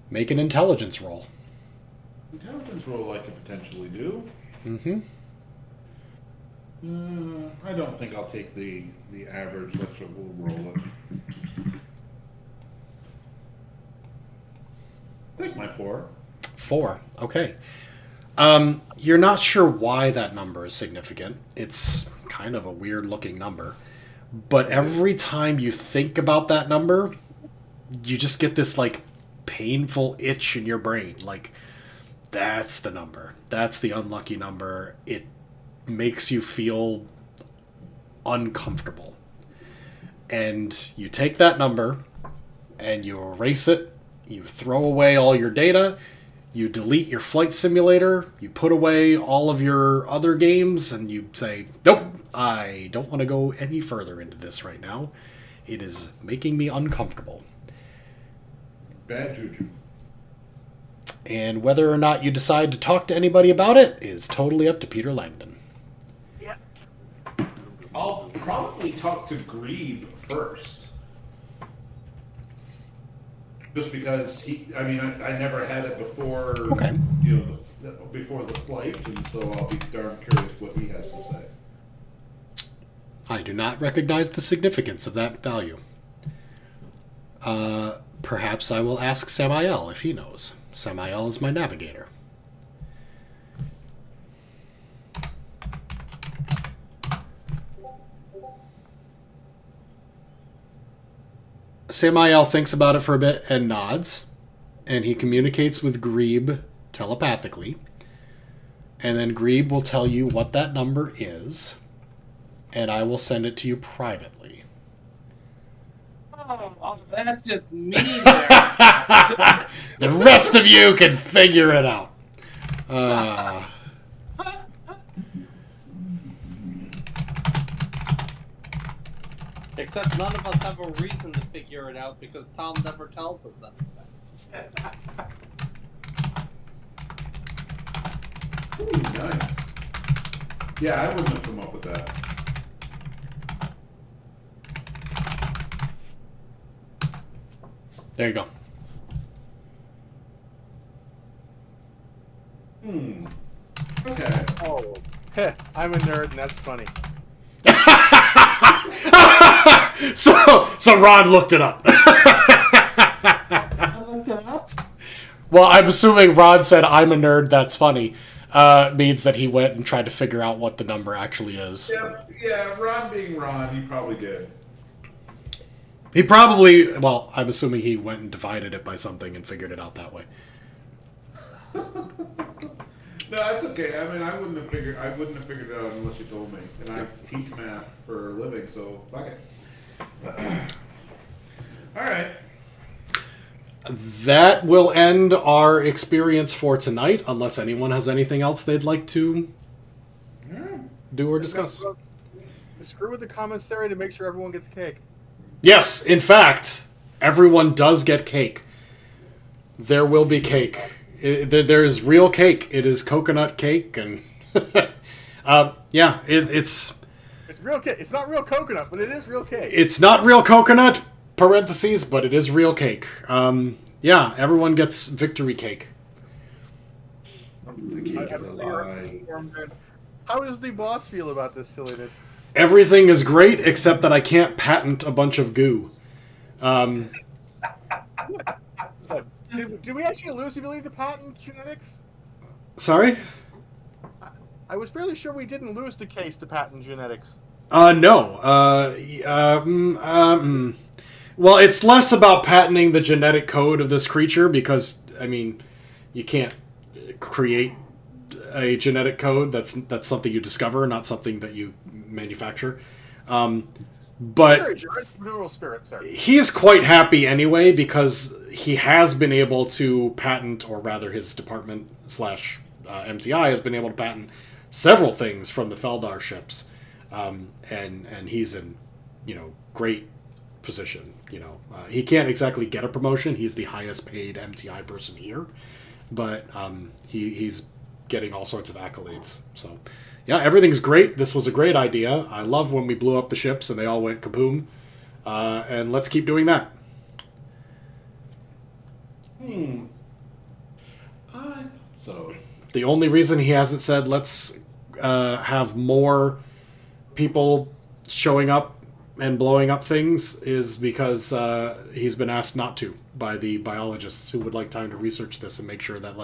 Make an intelligence roll. Intelligence roll I could potentially do. Mm-hmm. I don't think I'll take the average. We'll roll it. I think my 4. 4. Okay. You're not sure why that number is significant. It's kind of a weird looking number. But every time you think about that number, you just get this painful itch in your brain. That's the number. That's the unlucky number. It makes you feel uncomfortable. And you take that number and you erase it. You throw away all your data. You delete your flight simulator. You put away all of your other games and you say, nope, I don't want to go any further into this right now. It is making me uncomfortable. Bad juju. And whether or not you decide to talk to anybody about it is totally up to Peter Langdon. Yeah. I'll probably talk to Grebe first. Just because I never had it before. Okay. Before the flight, and so I'll be darn curious what he has to say. I do not recognize the significance of that value. Perhaps I will ask Samael if he knows. Samael is my navigator. Samael thinks about it for a bit and nods, and he communicates with Grebe telepathically, and then Grebe will tell you what that number is, and I will send it to you privately. Oh, that's just me. The rest of you can figure it out. Except none of us have a reason to figure it out because Tom never tells us anything. Ooh, nice. Yeah, I wouldn't have come up with that. There you go. Okay. Oh, heh, I'm a nerd, and that's funny. So Ron looked it up. I looked it up. Well, I'm assuming Ron said, I'm a nerd, that's funny. Means that he went and tried to figure out what the number actually is. Yeah, Ron being Ron, he probably did. He probably, well, I'm assuming he went and divided it by something and figured it out that way. No, that's okay. I mean, I wouldn't have figured it out unless you told me. And I teach math for a living, so fuck it. All right. That will end our experience for tonight, unless anyone has anything else they'd like to do or discuss. Screw with the commissary to make sure everyone gets cake. Yes, in fact, everyone does get cake. There will be cake. There's real cake. It is coconut cake, and yeah, it's real cake. It's not real coconut, but it is real cake. It's not real coconut, parentheses, but it is real cake. Yeah, everyone gets victory cake. The cake is a lie. How does the boss feel about this silliness? Everything is great, except that I can't patent a bunch of goo. Did we actually lose the ability to patent genetics? Sorry? I was fairly sure we didn't lose the case to patent genetics. No. Well, it's less about patenting the genetic code of this creature because, I mean, you can't create a genetic code. That's something you discover, not something that you manufacture. But spirit, sir. He's quite happy anyway because he has been able to patent, or rather his department / MTI has been able to patent several things from the Feldar ships. And he's in, great position. He can't exactly get a promotion. He's the highest paid MTI person here, but he's getting all sorts of accolades. So, yeah, everything's great. This was a great idea. I love when we blew up the ships and they all went kaboom. And let's keep doing that. I thought so. The only reason he hasn't said let's have more people showing up and blowing up things is because he's been asked not to by the biologists who would like time to research this and make sure that,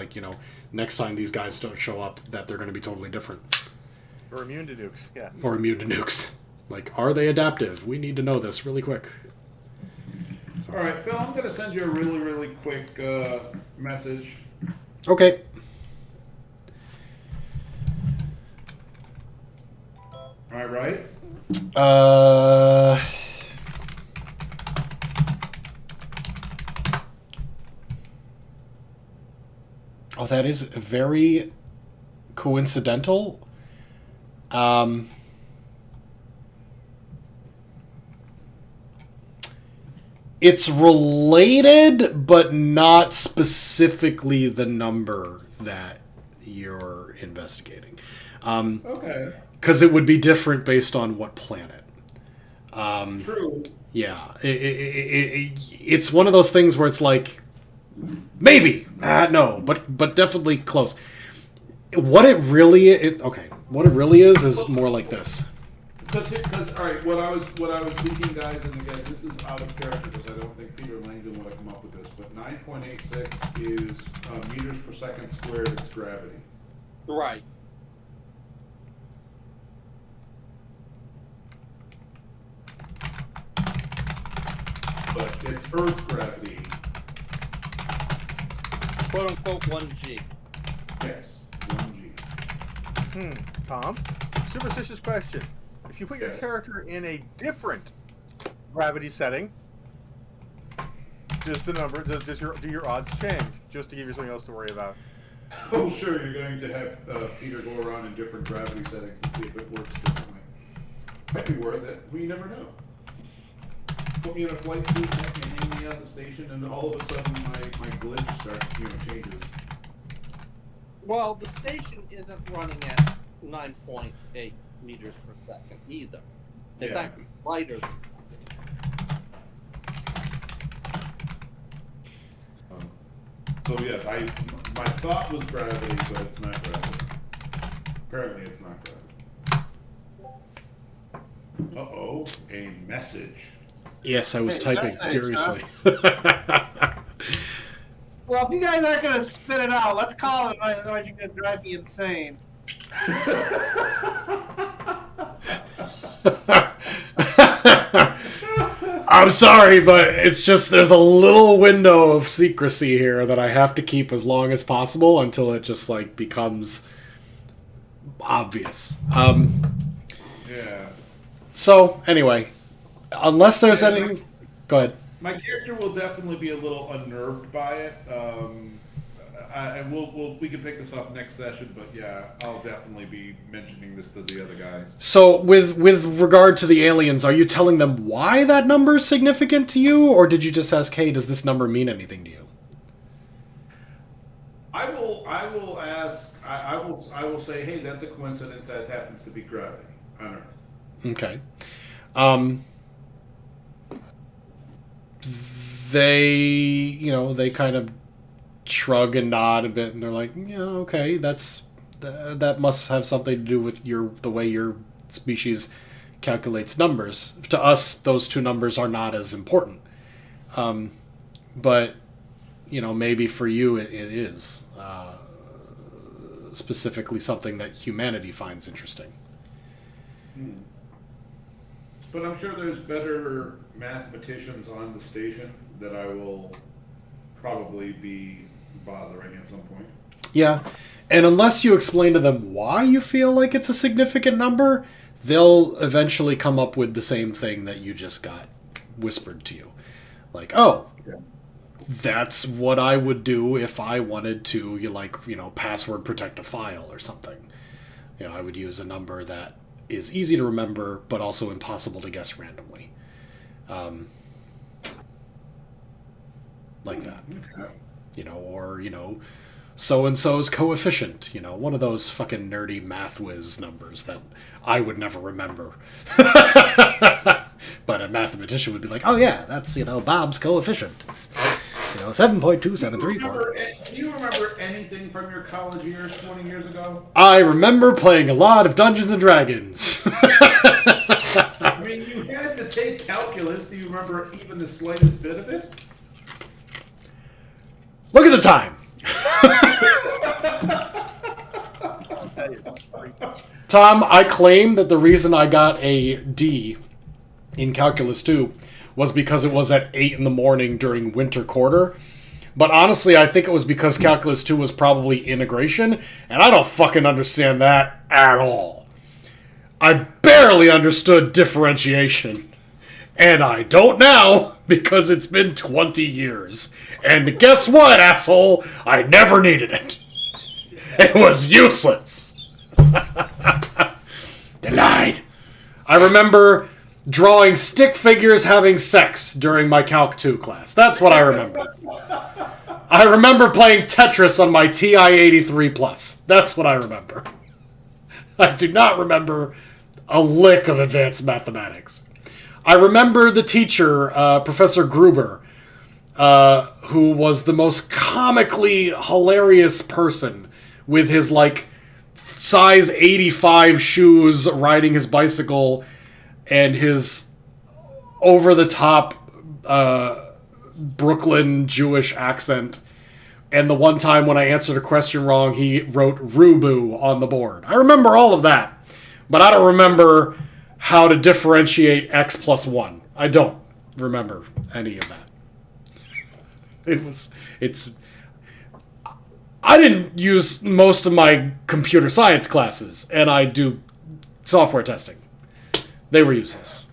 next time these guys don't show up, that they're going to be totally different. Or immune to nukes, yeah. Or immune to nukes. Are they adaptive? We need to know this really quick. So. All right, Phil, I'm going to send you a really, really quick message. Okay. All right. Oh, that is very coincidental. It's related, but not specifically the number that you're investigating. Okay. Because it would be different based on what planet. True. Yeah. It's one of those things where it's like, maybe. No, but definitely close. What it really is more like this. Because all right, what I was thinking, guys, and again, this is out of character because I don't think Peter Langdon would have come up with this, but 9.86 is meters per second squared its gravity. Right. But it's Earth gravity. Quote unquote 1G. Yes, 1G. Tom, superstitious question. If you put your Yeah. character in a different gravity setting, does your odds change? Just to give you something else to worry about. Oh, sure, you're going to have Peter go around in different gravity settings and see if it works differently. Might be worth it. We never know. Put me in a flight suit, and hang me out the station, and all of a sudden my glitch starts, changes. Well, the station isn't running at 9.8 meters per second either. It's Yeah. actually lighter. So yeah, my thought was gravity, but it's not gravity. Apparently, it's not gravity. Uh-oh, a message. Yes, I was Hey, typing that's it, furiously. Well, if you guys aren't going to spit it out, let's call it. Otherwise, you're going to drive me insane. I'm sorry, but it's just there's a little window of secrecy here that I have to keep as long as possible until it just becomes obvious. Yeah. So anyway, unless there's any, go ahead. My character will definitely be a little unnerved by it. And we can pick this up next session, but yeah, I'll definitely be mentioning this to the other guys. So, with regard to the aliens, are you telling them why that number is significant to you, or did you just ask, "Hey, does this number mean anything to you?" I will ask. I will say, hey, that's a coincidence. That happens to be gravity on Earth. Okay. They kind of shrug and nod a bit, and they're like, "Yeah, okay, that must have something to do with the way your species calculates numbers. To us, those two numbers are not as important, but maybe for you it is specifically something that humanity finds interesting." But I'm sure there's better mathematicians on the station that I will probably be bothering at some point. Yeah, and unless you explain to them why you feel like it's a significant number, they'll eventually come up with the same thing that you just got whispered to you. Like, oh, that's what I would do if I wanted to, password protect a file or something. I would use a number that is easy to remember, but also impossible to guess randomly. Like that. Okay. Or, so-and-so's coefficient, one of those fucking nerdy math whiz numbers that I would never remember. But a mathematician would be like, oh yeah, that's, Bob's coefficient. It's, 7.2734. Do you remember anything from your college years 20 years ago? I remember playing a lot of Dungeons and Dragons. I mean, you had to take calculus. Do you remember even the slightest bit of it? Look at the time. Tom, I claim that the reason I got a D in Calculus 2 was because it was at 8 in the morning during winter quarter. But honestly, I think it was because Calculus 2 was probably integration, and I don't fucking understand that at all. I barely understood differentiation. And I don't now, because it's been 20 years. And guess what, asshole? I never needed it. It was useless. Denied. I remember drawing stick figures having sex during my Calc 2 class. That's what I remember. I remember playing Tetris on my TI-83 Plus. That's what I remember. I do not remember a lick of advanced mathematics. I remember the teacher, Professor Gruber, who was the most comically hilarious person with his, size 85 shoes, riding his bicycle, and his over-the-top Brooklyn Jewish accent. And the one time when I answered a question wrong, he wrote Rubu on the board. I remember all of that, but I don't remember how to differentiate x plus 1. I don't remember any of that. I didn't use most of my computer science classes, and I do software testing. They were useless.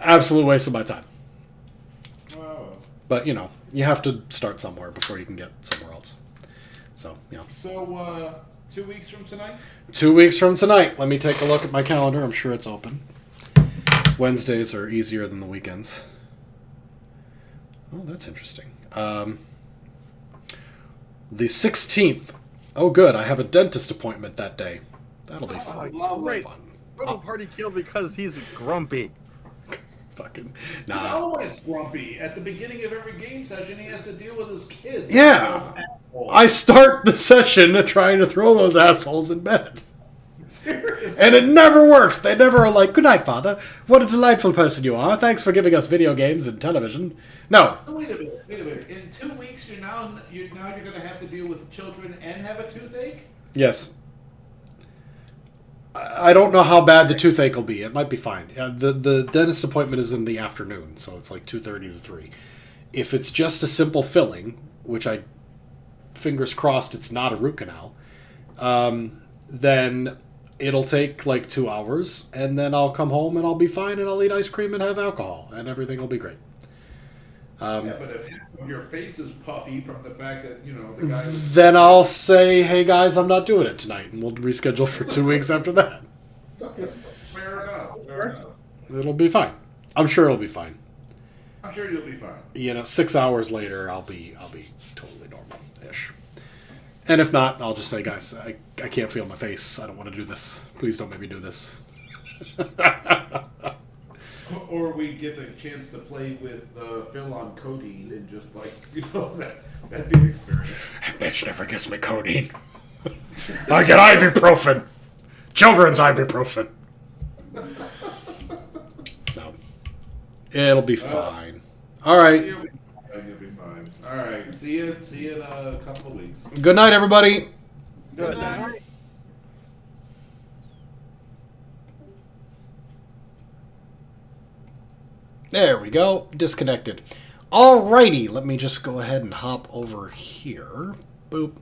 Absolute waste of my time. Wow. But, you have to start somewhere before you can get somewhere else. So, So, 2 weeks from tonight? 2 weeks from tonight. Let me take a look at my calendar. I'm sure it's open. Wednesdays are easier than the weekends. Oh, that's interesting. The 16th. Oh, good. I have a dentist appointment that day. That'll be fun. Great. Little party kill because he's grumpy. Fucking He's nah. always grumpy. At the beginning of every game session, he has to deal with his kids. Yeah. I start the session trying to throw those assholes in bed. Seriously. And it never works. They never are like, good night, Father. What a delightful person you are. Thanks for giving us video games and television. No. Wait a minute. In 2 weeks, you're going to have to deal with children and have a toothache? Yes. I don't know how bad the toothache will be. It might be fine. The dentist appointment is in the afternoon, so it's 2:30 to 3. If it's just a simple filling, which fingers crossed it's not a root canal, then it'll take like 2 hours, and then I'll come home and I'll be fine, and I'll eat ice cream and have alcohol, and everything will be great. Yeah, but if your face is puffy from the fact that, you know, the guy was... Then I'll say, hey guys, I'm not doing it tonight, and we'll reschedule for 2 weeks after that. It's okay. Fair enough, fair enough. It'll be fine. I'm sure it'll be fine. I'm sure you'll be fine. You know, 6 hours later, I'll be totally normal-ish. And if not, I'll just say, guys, I can't feel my face. I don't want to do this. Please don't make me do this. Or we get a chance to play with Phil on codeine and just like, you know, that'd be an experience. That bitch never gives me codeine. I get ibuprofen. Children's ibuprofen. No. It'll be fine. All right. You'll be fine. All right. See you in a couple of weeks. Good night, everybody. Good. There we go. Disconnected. Alrighty, let me just go ahead and hop over here. Boop.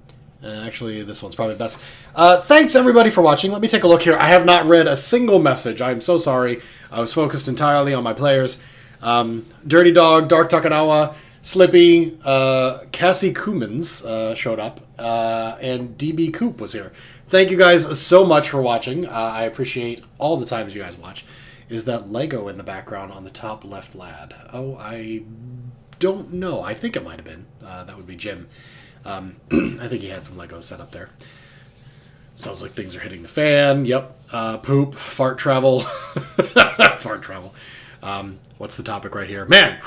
Actually, this one's probably best. Thanks, everybody, for watching. Let me take a look here. I have not read a single message. I'm so sorry. I was focused entirely on my players. Dirty Dog, Dark Takanawa, Slippy, Cassie Coomans showed up, and DB Coop was here. Thank you guys so much for watching. I appreciate all the times you guys watch. Is that Lego in the background on the top left lad? Oh, I don't know. I think it might have been. That would be Jim. I think he had some Legos set up there. Sounds like things are hitting the fan. Yep. Poop. Fart travel. Fart travel. What's the topic right here? Man,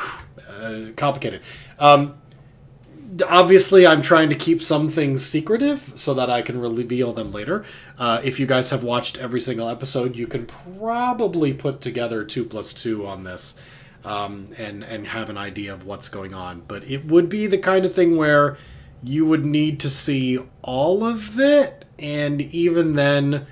complicated. Obviously, I'm trying to keep some things secretive so that I can reveal them later. If you guys have watched every single episode, you can probably put together 2 + 2 on this and have an idea of what's going on. But it would be the kind of thing where you would need to see all of it, and even then,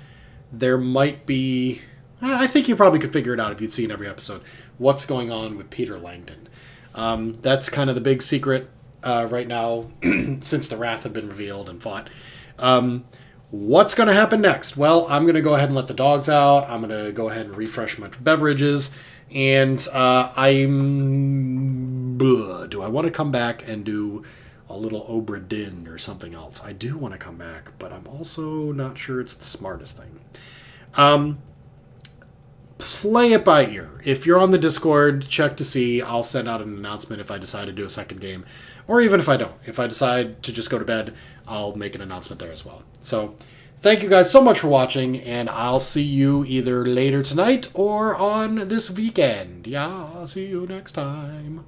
there might be... I think you probably could figure it out if you'd seen every episode. What's going on with Peter Langdon? That's kind of the big secret right now, since the Wrath have been revealed and fought. What's going to happen next? Well, I'm going to go ahead and let the dogs out. I'm going to go ahead and refresh my beverages. And do I want to come back and do a little Obra Dinn or something else? I do want to come back, but I'm also not sure it's the smartest thing. Play it by ear. If you're on the Discord, check to see. I'll send out an announcement if I decide to do a second game. Or even if I don't. If I decide to just go to bed, I'll make an announcement there as well. So, thank you guys so much for watching, and I'll see you either later tonight or on this weekend. Yeah, I'll see you next time.